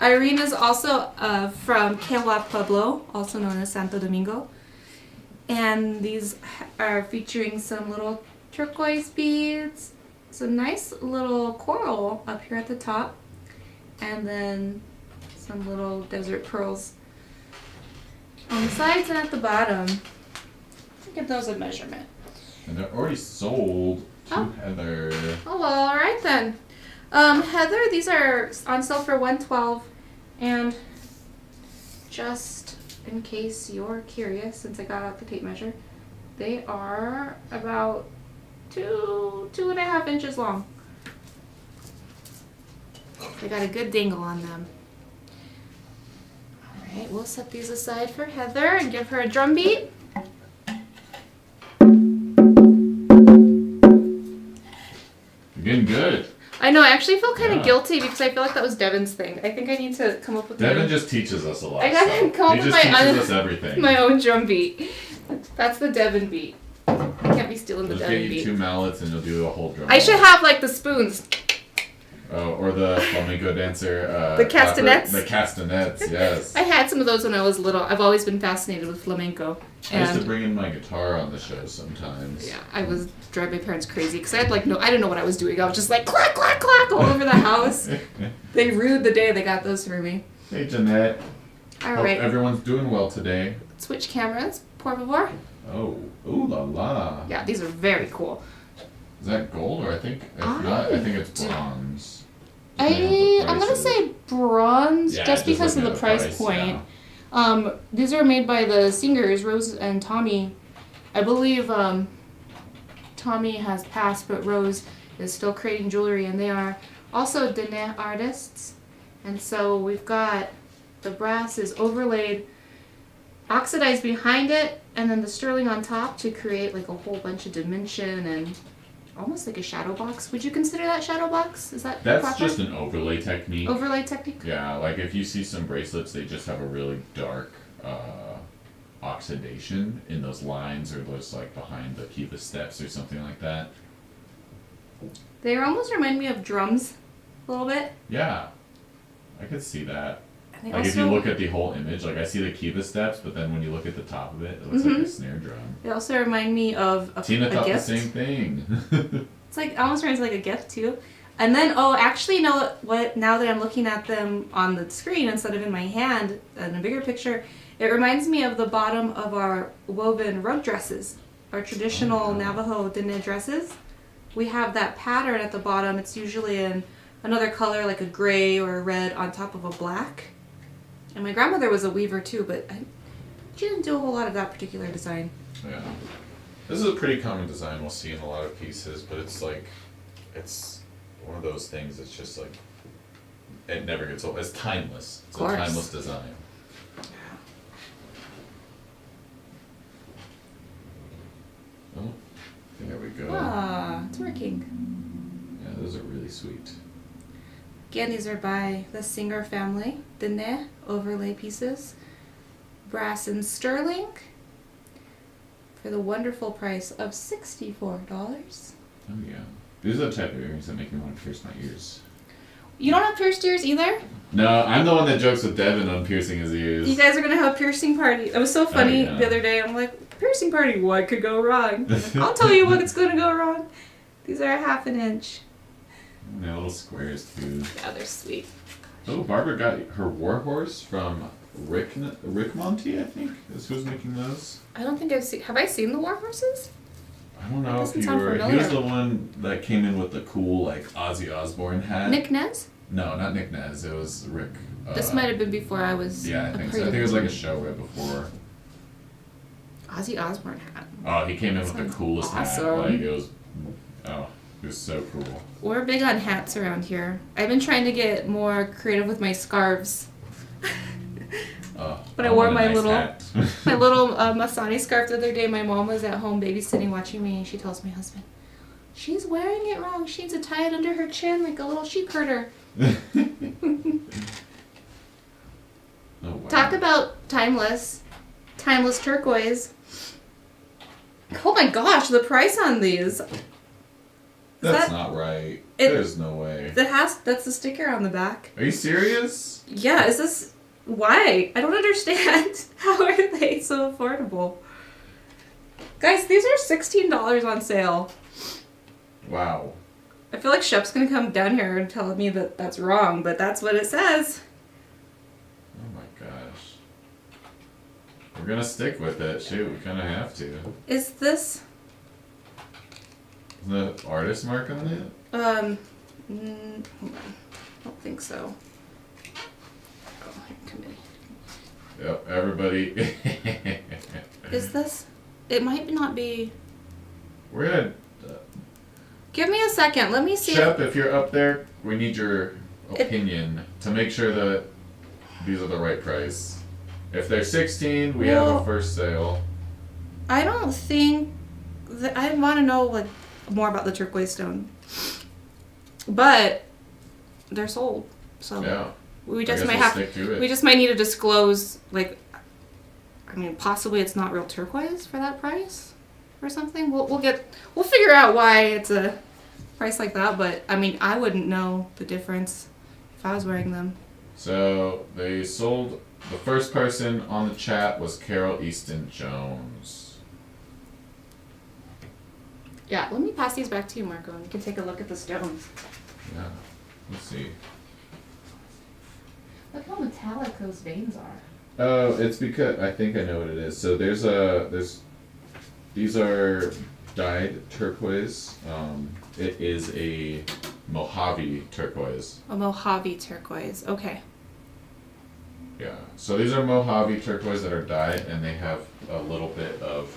Speaker 1: Irene is also from Quechua Pueblo, also known as Santo Domingo. And these are featuring some little turquoise beads, some nice little coral up here at the top, and then some little desert pearls On the sides and at the bottom. Give those a measurement.
Speaker 2: And they're already sold to
Speaker 1: Oh.
Speaker 2: Heather.
Speaker 1: Oh well, all right then. Heather, these are on sale for $112, and just in case you're curious, since I got out the tape measure, they are about 2.5 inches long. They got a good dingle on them. All right, we'll set these aside for Heather and give her a drum beat.
Speaker 2: You're getting good.
Speaker 1: I know, I actually feel kind of
Speaker 2: Yeah.
Speaker 1: guilty because I feel like that was Devin's thing. I think I need to come up with
Speaker 2: Devin just teaches us a lot.
Speaker 1: I gotta
Speaker 2: so
Speaker 1: come up
Speaker 2: he
Speaker 1: with
Speaker 2: just
Speaker 1: my
Speaker 2: teaches
Speaker 1: own-
Speaker 2: us everything.
Speaker 1: my own drum beat. That's the Devin beat. I can't be stealing the
Speaker 2: Just
Speaker 1: Devin
Speaker 2: get you
Speaker 1: beat.
Speaker 2: 2 mallets and you'll do a whole drum.
Speaker 1: I should have like the spoons.
Speaker 2: Oh, or the flamenco dancer.
Speaker 1: The castanets?
Speaker 2: The castanets, yes.
Speaker 1: I had some of those when I was little. I've always been fascinated with flamenco.
Speaker 2: I used to
Speaker 1: And
Speaker 2: bring in my guitar on the show sometimes.
Speaker 1: yeah, I was driving my parents crazy because I had like I didn't know what I was doing. I was just like clack clack clack all over the house. They ruined the day they got those for me.
Speaker 2: Hey, Jeanette.
Speaker 1: All
Speaker 2: Hope
Speaker 1: right,
Speaker 2: everyone's doing well today.
Speaker 1: switch cameras, por favor.
Speaker 2: Oh, ooh la la.
Speaker 1: Yeah, these are very cool.
Speaker 2: Is that gold or I think if not, I think it's bronze.
Speaker 1: I'm gonna
Speaker 2: Prices.
Speaker 1: say bronze
Speaker 2: Yeah,
Speaker 1: just because of
Speaker 2: looking
Speaker 1: the
Speaker 2: at
Speaker 1: price point.
Speaker 2: yeah.
Speaker 1: These are made by the singers Rose and Tommy. I believe Tommy has passed, but Rose is still creating jewelry, and they are also Dene artists. And so we've got the brass is overlaid, oxidized behind it, and then the sterling on top to create like a whole bunch of dimension and almost like a shadow box. Would you consider that shadow box? Is that
Speaker 2: That's
Speaker 1: proper?
Speaker 2: just an overlay technique.
Speaker 1: Overlay technique?
Speaker 2: Yeah, like if you see some bracelets, they just have a really dark oxidation in those lines or those like behind the kiva steps or something like that.
Speaker 1: They almost remind me of drums a little bit.
Speaker 2: Yeah, I could see that.
Speaker 1: And they
Speaker 2: Like if you
Speaker 1: also,
Speaker 2: look at the whole image, like I see the kiva steps, but then when you look at the top of it, it looks like a snare drum.
Speaker 1: they also remind me of
Speaker 2: Tina
Speaker 1: a
Speaker 2: thought
Speaker 1: gift.
Speaker 2: the same thing.
Speaker 1: It's like almost reminds me like a gift too. And then actually, you know what? Now that I'm looking at them on the screen instead of in my hand in a bigger picture, it reminds me of the bottom of our woven rug dresses, our traditional Navajo Dene dresses. We have that pattern at the bottom. It's usually in another color, like a gray or a red on top of a black. And my grandmother was a weaver too, but she didn't do a whole lot of that particular design.
Speaker 2: Yeah. This is a pretty common design we'll see in a lot of pieces, but it's like, it's one of those things that's just like, it never gets old. It's timeless. It's a
Speaker 1: Course.
Speaker 2: timeless design. Oh, there we go.
Speaker 1: Ah, it's working.
Speaker 2: Yeah, those are really sweet.
Speaker 1: Again, these are by the Singer family. Dene overlay pieces, brass and sterling, for the wonderful price of $64.
Speaker 2: Oh yeah. These are the type of earrings that make me want to pierce my ears.
Speaker 1: You don't have pierced ears either?
Speaker 2: No, I'm the one that jokes with Devin on piercing his ears.
Speaker 1: You guys are gonna have a piercing party. It was so funny
Speaker 2: yeah.
Speaker 1: the other day. I'm like, piercing party, what could go wrong? I'll tell you what's gonna go wrong. These are 1/2 inch.
Speaker 2: And they're little squares too.
Speaker 1: Yeah, they're sweet.
Speaker 2: Oh, Barbara got her warhorse from Rick Monty, I think, is who's making those.
Speaker 1: I don't think I've seen. Have I seen the war horses?
Speaker 2: I don't know if
Speaker 1: Doesn't
Speaker 2: you
Speaker 1: sound
Speaker 2: were. He
Speaker 1: familiar.
Speaker 2: was the one that came in with the cool like Ozzy Osbourne hat.
Speaker 1: Nick Nez?
Speaker 2: No, not Nick Nez. It was Rick.
Speaker 1: This might have been before I was.
Speaker 2: Yeah, I
Speaker 1: a
Speaker 2: think so.
Speaker 1: part
Speaker 2: I
Speaker 1: of
Speaker 2: think it was
Speaker 1: the
Speaker 2: like a
Speaker 1: team.
Speaker 2: show right before.
Speaker 1: Ozzy Osbourne hat.
Speaker 2: Oh, he came in with the
Speaker 1: Sounds
Speaker 2: coolest hat.
Speaker 1: awesome.
Speaker 2: Like it was. Oh, it was so cool.
Speaker 1: We're big on hats around here. I've been trying to get more creative with my scarves. When I wore
Speaker 2: want a
Speaker 1: my
Speaker 2: nice
Speaker 1: little-
Speaker 2: hat.
Speaker 1: My little Masani scarf the other day, my mom was at home babysitting watching me, and she tells my husband, she's wearing it wrong. She needs to tie it under her chin like a little sheep herder.
Speaker 2: Oh, wow.
Speaker 1: Talk about timeless. Timeless turquoise. Oh my gosh, the price on these.
Speaker 2: That's
Speaker 1: that-
Speaker 2: not right.
Speaker 1: It-
Speaker 2: There's no way.
Speaker 1: That's the sticker on the back.
Speaker 2: Are you serious?
Speaker 1: Yeah, is this... Why? I don't understand. How are they so affordable? Guys, these are $16 on sale.
Speaker 2: Wow.
Speaker 1: I feel like Shep's gonna come down here and tell me that that's wrong, but that's what it says.
Speaker 2: Oh my gosh. We're gonna stick with it. Shoot, we kind of have to.
Speaker 1: Is this
Speaker 2: The artist mark on it?
Speaker 1: hold on. I don't think so. Oh, committee.
Speaker 2: Yep, everybody.
Speaker 1: Is this? It might not be.
Speaker 2: We're gonna.
Speaker 1: Give me a second. Let me see.
Speaker 2: Shep, if you're up there, we need your opinion to make sure that these are the right price. If they're 16, we have a first sale.
Speaker 1: I don't think that I want to know like more about the turquoise stone, but they're sold. So
Speaker 2: Yeah.
Speaker 1: we
Speaker 2: I
Speaker 1: just
Speaker 2: guess
Speaker 1: might
Speaker 2: we'll
Speaker 1: have.
Speaker 2: stick to it.
Speaker 1: We just might need to disclose like. I mean, possibly it's not real turquoise for that price, or something. We'll figure out why it's a price like that. But I mean, I wouldn't know the difference if I was wearing them.
Speaker 2: So they sold. The first person on the chat was Carol Easton Jones.
Speaker 1: Yeah, let me pass these back to you, Marco, and you can take a look at the stones.
Speaker 2: Yeah. Let's see.
Speaker 1: Look how metallic those veins are.
Speaker 2: Oh, it's because I think I know what it is. So these are dyed turquoise. It is a Mojave turquoise.
Speaker 1: A Mojave turquoise. Okay.
Speaker 2: Yeah. So these are Mojave turquoise that are dyed, and they have a little bit of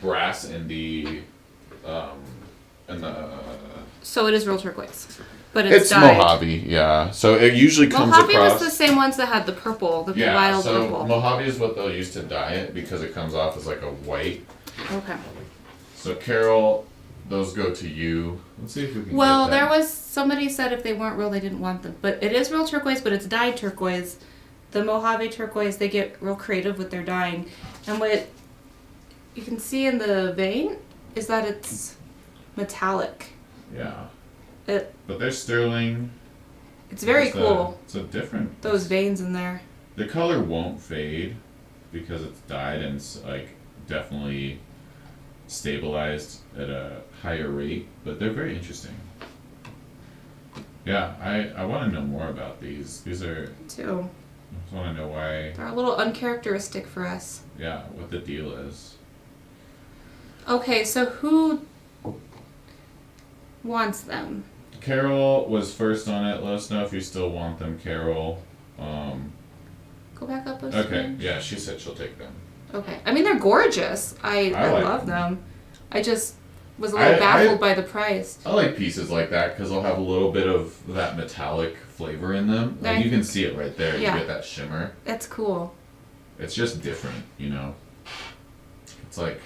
Speaker 2: brass in the
Speaker 1: So it is real turquoise, but it's dyed.
Speaker 2: Mojave. Yeah. So it usually comes
Speaker 1: Mojave
Speaker 2: across.
Speaker 1: was the same ones that had the purple, the
Speaker 2: Yeah.
Speaker 1: wild
Speaker 2: So
Speaker 1: purple.
Speaker 2: Mojave is what they'll use to dye it because it comes off as like a white.
Speaker 1: Okay.
Speaker 2: So Carol, those go to you. Let's see if we can.
Speaker 1: Well,
Speaker 2: get them.
Speaker 1: there was somebody said if they weren't real, they didn't want them, but it is real turquoise, but it's dyed turquoise. The Mojave turquoise, they get real creative with their dyeing, and what you can see in the vein is that it's metallic.
Speaker 2: Yeah.
Speaker 1: It
Speaker 2: But they're sterling.
Speaker 1: it's very cool.
Speaker 2: It's a different.
Speaker 1: Those veins in there.
Speaker 2: The color won't fade because it's dyed and it's like definitely stabilized at a higher rate, but they're very interesting. Yeah, I want to know more about these. These are.
Speaker 1: Too.
Speaker 2: I just want to know why.
Speaker 1: They're a little uncharacteristic for us.
Speaker 2: Yeah, what the deal is.
Speaker 1: Okay, so who wants them?
Speaker 2: Carol was first on it. Let us know if you still want them, Carol.
Speaker 1: Go back up a
Speaker 2: Okay,
Speaker 1: smidge.
Speaker 2: yeah, she said she'll take them.
Speaker 1: Okay. I mean, they're gorgeous. I
Speaker 2: like
Speaker 1: love
Speaker 2: them.
Speaker 1: them. I just was a little baffled by the price.
Speaker 2: I like pieces like that because they'll have a little bit of that metallic flavor in them. Like
Speaker 1: Right.
Speaker 2: you can see it right there.
Speaker 1: Yeah.
Speaker 2: You get that shimmer.
Speaker 1: It's cool.
Speaker 2: It's just different, you know. It's like,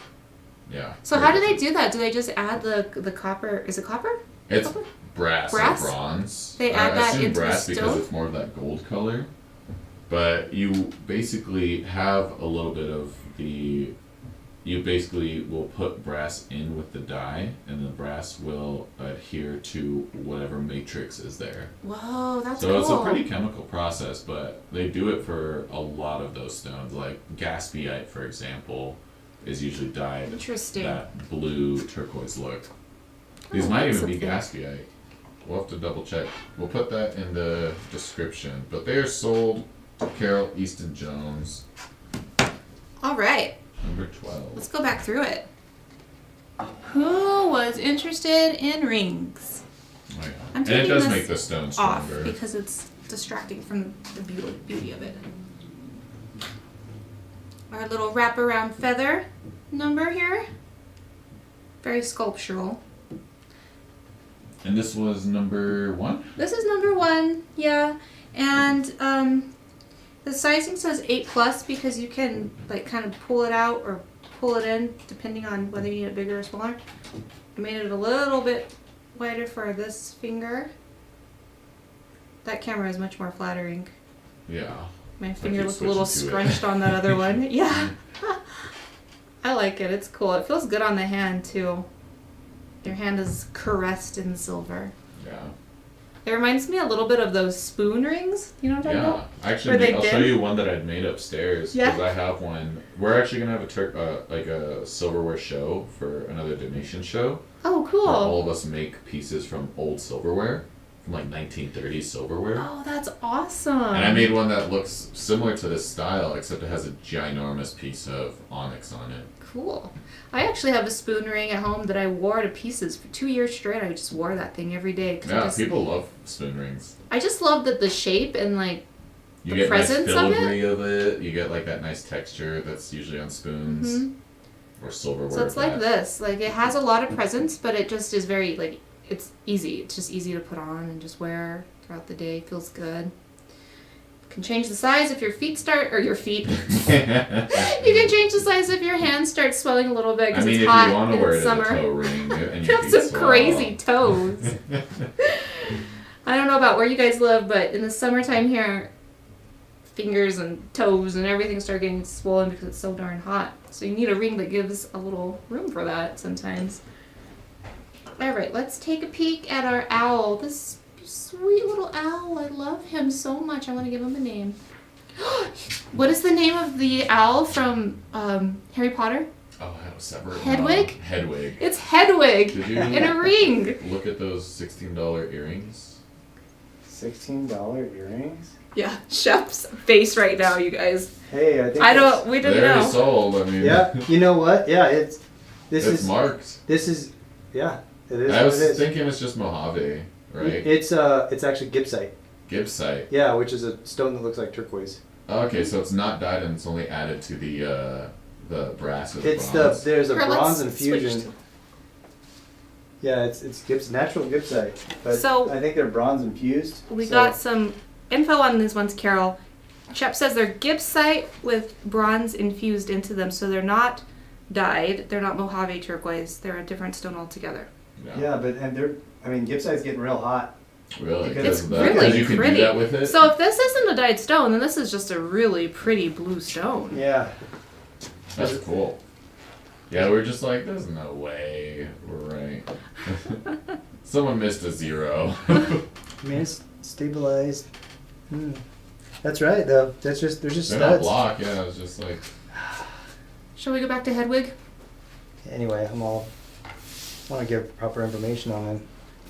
Speaker 2: yeah.
Speaker 1: So how do they do that? Do they just add the copper? Is it copper?
Speaker 2: It's
Speaker 1: Copper?
Speaker 2: brass,
Speaker 1: Brass?
Speaker 2: or bronze.
Speaker 1: They add
Speaker 2: I
Speaker 1: that
Speaker 2: assume
Speaker 1: into the
Speaker 2: brass because
Speaker 1: stone?
Speaker 2: it's more of that gold color. But you basically have a little bit of the. You basically will put brass in with the dye, and the brass will adhere to whatever matrix is there.
Speaker 1: Whoa, that's
Speaker 2: So
Speaker 1: cool.
Speaker 2: it's a pretty chemical process, but they do it for a lot of those stones. Like gaspiite, for example, is usually dyed
Speaker 1: Interesting.
Speaker 2: that blue turquoise look. These
Speaker 1: Oh,
Speaker 2: might
Speaker 1: that's
Speaker 2: even be
Speaker 1: something.
Speaker 2: gaspiite. We'll have to double check. We'll put that in the description. But they are sold to Carol Easton Jones,
Speaker 1: All right.
Speaker 2: number 12.
Speaker 1: Let's go back through it. Who was interested in rings?
Speaker 2: Oh, yeah.
Speaker 1: I'm
Speaker 2: And it
Speaker 1: taking
Speaker 2: does
Speaker 1: this
Speaker 2: make the stone
Speaker 1: Off
Speaker 2: stronger.
Speaker 1: because it's distracting from the beauty of it. Our little wraparound feather number here. Very sculptural.
Speaker 2: And this was number 1?
Speaker 1: This is number 1, yeah. And the sizing says 8+ because you can like kind of pull it out or pull it in depending on whether you need it bigger or smaller. I made it a little bit wider for this finger. That camera is much more flattering.
Speaker 2: Yeah.
Speaker 1: My finger
Speaker 2: keep
Speaker 1: looked a little
Speaker 2: switching to
Speaker 1: scrunched on that other one. Yeah. I like it. It's cool. It feels good on the hand too. Your hand is caressed in silver.
Speaker 2: Yeah.
Speaker 1: It reminds me a little bit of those spoon rings. You know what I'm talking
Speaker 2: Yeah.
Speaker 1: about?
Speaker 2: Actually,
Speaker 1: Were they
Speaker 2: I'll show
Speaker 1: thin?
Speaker 2: you one that I'd made upstairs
Speaker 1: Yeah?
Speaker 2: because I have one. We're actually gonna have a silverware show for another donation show.
Speaker 1: Oh,
Speaker 2: Where all
Speaker 1: cool.
Speaker 2: of us make pieces from old silverware. from like 1930s silverware.
Speaker 1: Oh, that's awesome.
Speaker 2: And I made one that looks similar to this style, except it has a ginormous piece of onyx on it.
Speaker 1: Cool. I actually have a spoon ring at home that I wore to pieces for 2 years straight. I just wore that thing every day.
Speaker 2: Yeah, people love spoon rings.
Speaker 1: I just love that the shape and like
Speaker 2: You
Speaker 1: the
Speaker 2: get nice
Speaker 1: presence
Speaker 2: filigree of it. You get like that nice texture that's usually on spoons or silverware.
Speaker 1: So it's like this. Like it has a lot of presence, but it just is very like it's easy. It's just easy to put on and just wear throughout the day. Feels good. You can change the size if your feet start, or your feet. You can change the size if your hands start swelling a little bit because it's hot
Speaker 2: if you want to
Speaker 1: and
Speaker 2: wear
Speaker 1: it's
Speaker 2: it as
Speaker 1: summer.
Speaker 2: a toe ring, and
Speaker 1: You
Speaker 2: your
Speaker 1: have
Speaker 2: feet
Speaker 1: some
Speaker 2: swell.
Speaker 1: crazy toes. I don't know about where you guys live, but in the summertime here, fingers and toes and everything start getting swollen because it's so darn hot. So you need a ring that gives a little room for that sometimes. Alright, let's take a peek at our owl. This sweet little owl. I love him so much. I want to give him a name. What is the name of the owl from Harry Potter?
Speaker 2: Oh, I have several.
Speaker 1: Hedwig?
Speaker 2: Hedwig.
Speaker 1: It's Hedwig
Speaker 2: Did you
Speaker 1: in a ring.
Speaker 2: look at those $16 earrings?
Speaker 3: $16 earrings?
Speaker 1: Yeah, Chef's face right now, you guys.
Speaker 3: Hey, I think
Speaker 1: We didn't
Speaker 2: They're
Speaker 1: know.
Speaker 2: sold. I mean,
Speaker 3: Yeah, you know what? Yeah, it's
Speaker 2: marked.
Speaker 3: This is yeah, it is.
Speaker 2: I was
Speaker 3: what it is.
Speaker 2: thinking it's just Mojave, right?
Speaker 3: It's actually gibbsite.
Speaker 2: Gibbsite.
Speaker 3: Yeah, which is a stone that looks like turquoise.
Speaker 2: Okay, so it's not dyed and it's only added to the brass or the
Speaker 3: It's
Speaker 2: bronze.
Speaker 3: there's a
Speaker 1: Here, let's
Speaker 3: bronze
Speaker 1: switch
Speaker 3: infusion.
Speaker 1: to-
Speaker 3: Yeah, it's natural gibbsite, but
Speaker 1: So-
Speaker 3: I think they're bronze infused.
Speaker 1: We
Speaker 3: so-
Speaker 1: got some info on these ones, Carol. Shep says they're gibbsite with bronze infused into them, so they're not dyed. They're not Mojave turquoise. They're a different stone altogether.
Speaker 3: Yeah, but gibbsite's getting real hot.
Speaker 2: Really?
Speaker 3: It's
Speaker 2: Because of that?
Speaker 1: really
Speaker 2: Because you can
Speaker 1: pretty.
Speaker 2: do that with it?
Speaker 1: So if this isn't a dyed stone, then this is just a really pretty blue stone.
Speaker 3: Yeah.
Speaker 2: That's cool. Yeah, we're just like, there's no way we're right. Someone missed a 0.
Speaker 3: I mean, it's stabilized. That's right, though. They're just
Speaker 2: They're not
Speaker 3: studs.
Speaker 2: block, yeah, it's just like,
Speaker 1: Shall we go back to Hedwig?
Speaker 3: Anyway, I want to give proper information on them.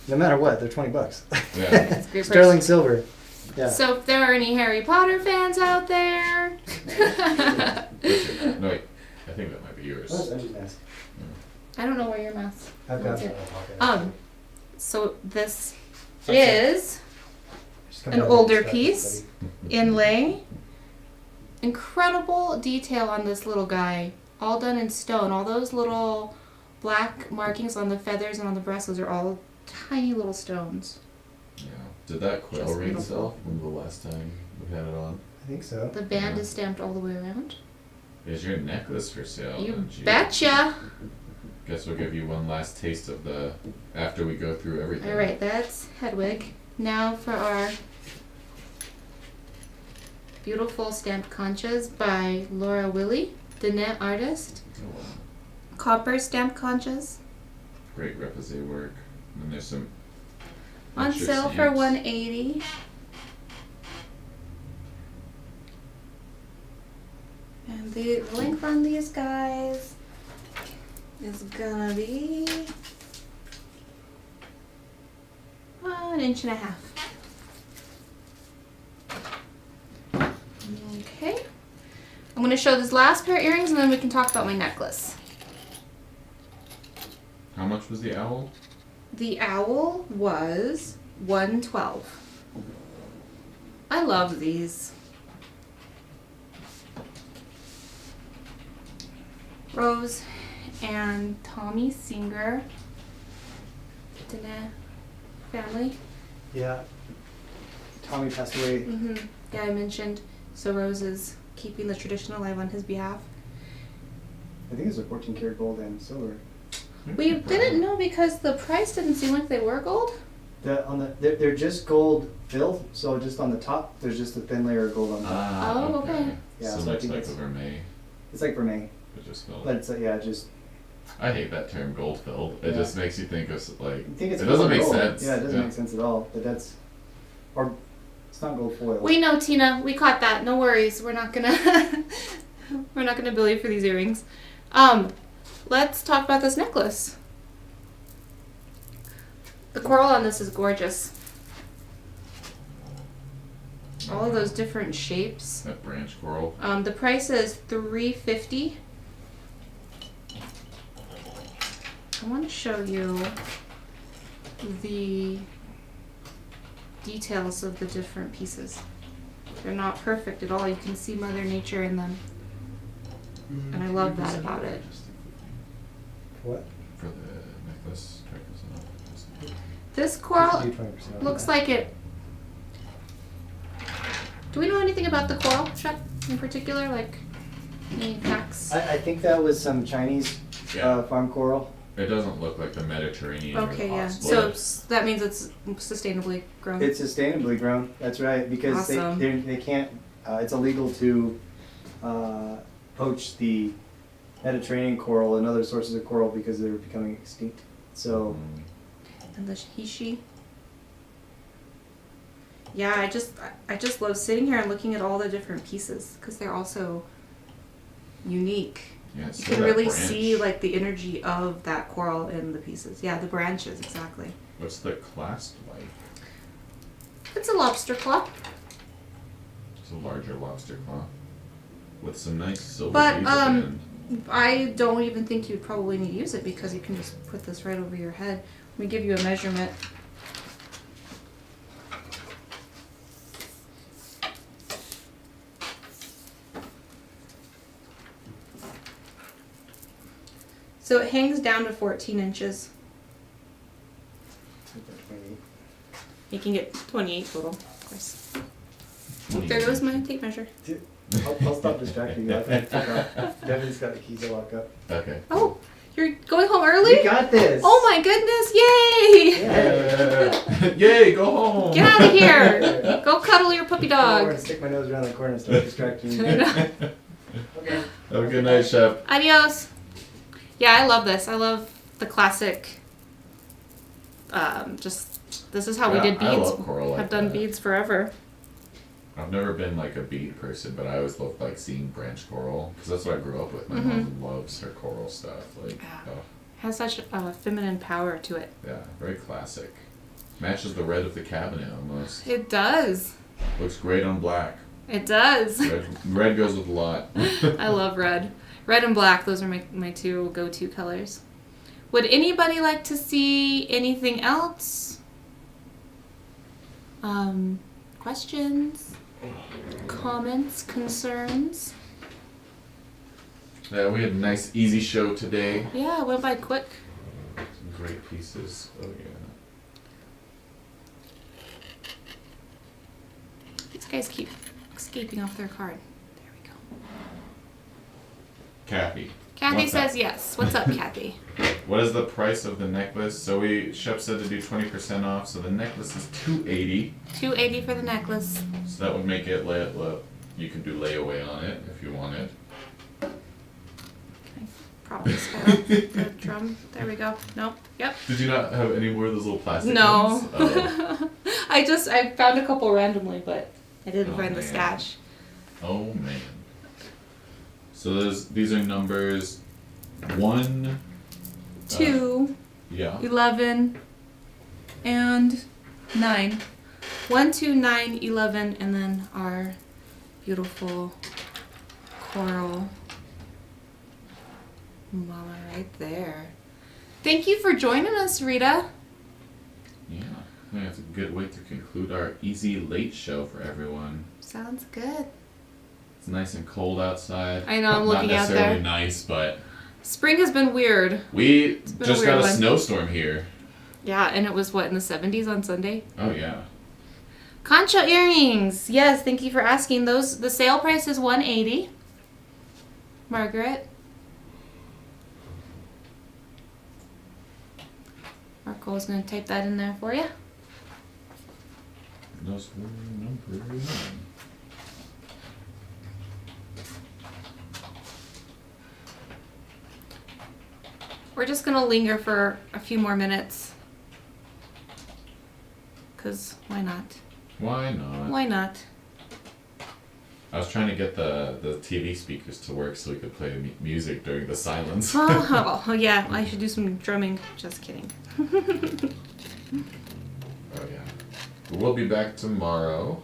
Speaker 3: No matter what, they're $20.
Speaker 2: yeah.
Speaker 1: That's a great
Speaker 3: Sterling
Speaker 1: price.
Speaker 3: silver. Yeah.
Speaker 1: So if there are any Harry Potter fans out there,
Speaker 2: No, wait, I think that might be yours.
Speaker 3: mask?
Speaker 1: I don't know where your mask.
Speaker 3: I've got
Speaker 1: That's
Speaker 3: it.
Speaker 1: it. So this is
Speaker 3: Just come
Speaker 1: an
Speaker 3: down
Speaker 1: older
Speaker 3: and stuff,
Speaker 1: piece. Inlay. Incredible detail on this little guy. All done in stone. All those little black markings on the feathers and on the breast, those are all tiny little stones.
Speaker 2: Yeah. Did that quill
Speaker 1: Just
Speaker 2: ring
Speaker 1: beautiful.
Speaker 2: itself from the last time we had it on?
Speaker 3: I think so.
Speaker 1: The band
Speaker 2: Yeah.
Speaker 1: is stamped all the way around.
Speaker 2: Is your necklace for sale?
Speaker 1: You
Speaker 2: then? Gee.
Speaker 1: betcha!
Speaker 2: Guess we'll give you one last taste of the after we go through everything.
Speaker 1: Alright, that's Hedwig. Now for our beautiful stamped conchas by Laura Willie, the net artist.
Speaker 2: Oh,
Speaker 1: Copper stamped conchas.
Speaker 2: great repoussé work. And there's some
Speaker 1: On
Speaker 2: extra
Speaker 1: sale for
Speaker 2: seeds.
Speaker 1: $180. And the length on these guys is gonna be 1.5 inches. Okay. I'm gonna show this last pair of earrings and then we can talk about my necklace.
Speaker 2: How much was the owl?
Speaker 1: The owl was $112. I love these. Rose and Tommy Singer, Dana family.
Speaker 3: Yeah. Tommy passed away.
Speaker 1: Yeah, I mentioned. So Rose is keeping the tradition alive on his behalf.
Speaker 3: I think it's a 14 karat gold and silver.
Speaker 1: We didn't know because the price didn't seem like they were gold.
Speaker 3: They're just gold filled, so just on the top there's just a thin layer of gold on top.
Speaker 2: Ah,
Speaker 1: Oh, okay.
Speaker 3: Yeah,
Speaker 2: so
Speaker 3: so I
Speaker 2: much
Speaker 3: think
Speaker 2: like
Speaker 3: it's-
Speaker 2: the vermeil.
Speaker 3: It's like vermeil,
Speaker 2: It just felt.
Speaker 3: but it's just.
Speaker 2: I hate that term gold filled. It
Speaker 3: Yeah.
Speaker 2: just makes you think of like.
Speaker 3: I think it's
Speaker 2: it doesn't
Speaker 3: gold
Speaker 2: make
Speaker 3: gold.
Speaker 2: sense.
Speaker 3: Yeah, it doesn't make sense at all. But that's, or it's not gold foil.
Speaker 1: We know, Tina. We caught that. No worries. We're not gonna we're not gonna bill you for these earrings. Let's talk about this necklace. The coral on this is gorgeous. all of those different shapes.
Speaker 2: That branch coral.
Speaker 1: The price is $3.50. I want to show you the details of the different pieces. They're not perfect at all. You can see Mother Nature in them. And I love that about it.
Speaker 3: What?
Speaker 2: For the necklace.
Speaker 1: This coral
Speaker 3: 20%
Speaker 1: looks
Speaker 3: off.
Speaker 1: like it. Do we know anything about the coral, Chuck, in particular? Like any facts?
Speaker 3: I think that was some Chinese farm coral.
Speaker 2: It doesn't look like the Mediterranean.
Speaker 1: Okay,
Speaker 2: or
Speaker 1: yeah.
Speaker 2: possible.
Speaker 1: So that means it's sustainably grown.
Speaker 3: It's sustainably grown. That's right, because
Speaker 1: Awesome.
Speaker 3: they can't. It's illegal to poach the Mediterranean coral and other sources of coral because they're becoming extinct. So.
Speaker 1: And the hishi. Yeah, I just love sitting here and looking at all the different pieces because they're all so unique.
Speaker 2: Yeah,
Speaker 1: You
Speaker 2: so
Speaker 1: can
Speaker 2: that
Speaker 1: really
Speaker 2: branch.
Speaker 1: see like the energy of that coral in the pieces. Yeah, the branches, exactly.
Speaker 2: What's the clasp like?
Speaker 1: It's a lobster claw.
Speaker 2: It's a larger lobster claw with some nice silver
Speaker 1: But,
Speaker 2: beads at the end.
Speaker 1: I don't even think you'd probably need to use it because you can just put this right over your head. Let me give you a measurement. So it hangs down to 14 inches. You can get 28 total, of course. There goes my tape measure.
Speaker 3: I'll stop distracting you. I can fuck off. Devin's got the keys to lock up.
Speaker 2: Okay.
Speaker 1: Oh, you're going home early?
Speaker 3: We got this.
Speaker 1: Oh my goodness, yay!
Speaker 2: Yay, go home!
Speaker 1: Get out of here! Go cuddle your puppy
Speaker 3: I'm
Speaker 1: dog.
Speaker 3: gonna stick my nose around the corner and start distracting you. Okay.
Speaker 2: Have a good night, Chef.
Speaker 1: Adios. Yeah, I love this. I love the classic. This is how we
Speaker 2: Yeah,
Speaker 1: did beads.
Speaker 2: I love coral like
Speaker 1: I've done
Speaker 2: that.
Speaker 1: beads forever.
Speaker 2: I've never been like a bead person, but I always loved like seeing branch coral because that's what I grew up with. My
Speaker 1: Mhm.
Speaker 2: mom loves her coral stuff. Like,
Speaker 1: Yeah.
Speaker 2: oh,
Speaker 1: Has such a feminine power to it.
Speaker 2: yeah, very classic. Matches the red of the cabinet almost.
Speaker 1: It does.
Speaker 2: Looks great on black.
Speaker 1: It does.
Speaker 2: Red goes with a lot.
Speaker 1: I love red. Red and black, those are my two go-to colors. Would anybody like to see anything else? Questions? Comments? Concerns?
Speaker 2: Yeah, we had a nice, easy show today.
Speaker 1: Yeah, it went by quick.
Speaker 2: Some great pieces. Oh yeah.
Speaker 1: These guys keep escaping off their card. There we go.
Speaker 2: Kathy.
Speaker 1: Kathy
Speaker 2: What's
Speaker 1: says
Speaker 2: up?
Speaker 1: yes. What's up, Kathy?
Speaker 2: What is the price of the necklace? So Shep said to do 20% off. So the necklace is $280.
Speaker 1: $280 for the necklace.
Speaker 2: So that would make it you can do layaway on it if you want it.
Speaker 1: Probably spoil the drum. There we go. Nope. Yep.
Speaker 2: Did you not have any more of those little plastic
Speaker 1: No.
Speaker 2: ones? Oh.
Speaker 1: I found a couple randomly, but I didn't
Speaker 2: Oh,
Speaker 1: find the
Speaker 2: man.
Speaker 1: stash.
Speaker 2: Oh man. So these are numbers 1,
Speaker 1: 2,
Speaker 2: yeah,
Speaker 1: 11, and 9. 1, 2, 9, 11, and then our beautiful coral mama right there. Thank you for joining us, Rita.
Speaker 2: yeah. I think that's a good way to conclude our easy late show for everyone.
Speaker 1: Sounds good.
Speaker 2: It's nice and cold outside.
Speaker 1: I know, I'm looking out
Speaker 2: Not necessarily
Speaker 1: there.
Speaker 2: nice, but
Speaker 1: Spring has been weird.
Speaker 2: we
Speaker 1: been a
Speaker 2: just
Speaker 1: weird
Speaker 2: got a
Speaker 1: one.
Speaker 2: snowstorm here.
Speaker 1: Yeah, and it was what, in the 70s on Sunday?
Speaker 2: Oh yeah.
Speaker 1: Concha earrings. Yes, thank you for asking. The sale price is $180. Margaret. Marco is going to type that in there for you.
Speaker 2: Those were numbers.
Speaker 1: We're just going to linger for a few more minutes. Because why not?
Speaker 2: Why not?
Speaker 1: Why not?
Speaker 2: I was trying to get the TV speakers to work so we could play music during the silence.
Speaker 1: Oh, yeah, I should do some drumming. Just kidding.
Speaker 2: Oh yeah. We'll be back tomorrow.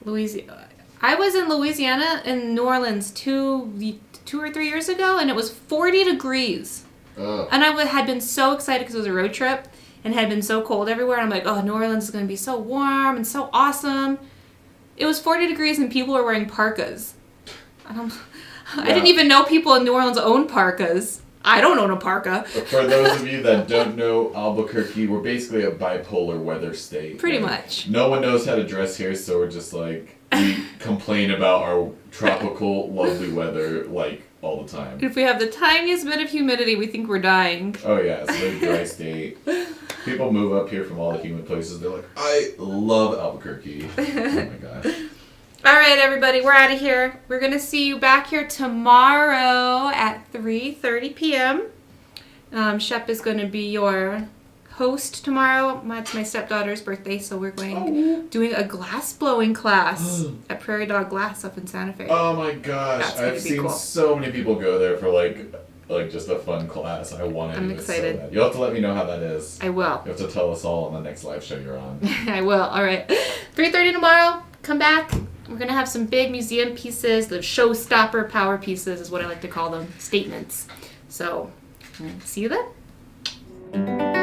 Speaker 1: Louisiana. I was in Louisiana in New Orleans 2 or 3 years ago, and it was 40 degrees.
Speaker 2: Ugh.
Speaker 1: And I had been so excited because it was a road trip and had been so cold everywhere. And I'm like, oh, New Orleans is going to be so warm and so awesome. It was 40 degrees and people were wearing parkas. And I didn't even know people in New Orleans owned parkas. I don't own a parka.
Speaker 2: For those of you that don't know Albuquerque, we're basically a bipolar weather state.
Speaker 1: Pretty much.
Speaker 2: No one knows how to dress here, so we're just like, we complain about our tropical, lovely weather like all the time.
Speaker 1: If we have the tiniest bit of humidity, we think we're dying.
Speaker 2: Oh yeah, it's a very dry state. People move up here from all the humid places. They're like, I love Albuquerque. Oh my gosh.
Speaker 1: All right, everybody, we're out of here. We're going to see you back here tomorrow at 3:30 p.m. Shep is going to be your host tomorrow. It's my stepdaughter's birthday, so we're doing a glass blowing class at Prairie Dog Glass up in Santa Fe.
Speaker 2: Oh my gosh,
Speaker 1: That's gonna
Speaker 2: I've
Speaker 1: be
Speaker 2: seen
Speaker 1: cool.
Speaker 2: so many people go there for like just a fun class. I want to
Speaker 1: I'm
Speaker 2: do it
Speaker 1: excited.
Speaker 2: so bad. You'll have to let me know how that is.
Speaker 1: I will.
Speaker 2: You have to tell us all on the next live show you're on.
Speaker 1: I will. All right. 3:30 tomorrow. Come back. We're going to have some big museum pieces. The showstopper power pieces is what I like to call them. Statements. So, see you then.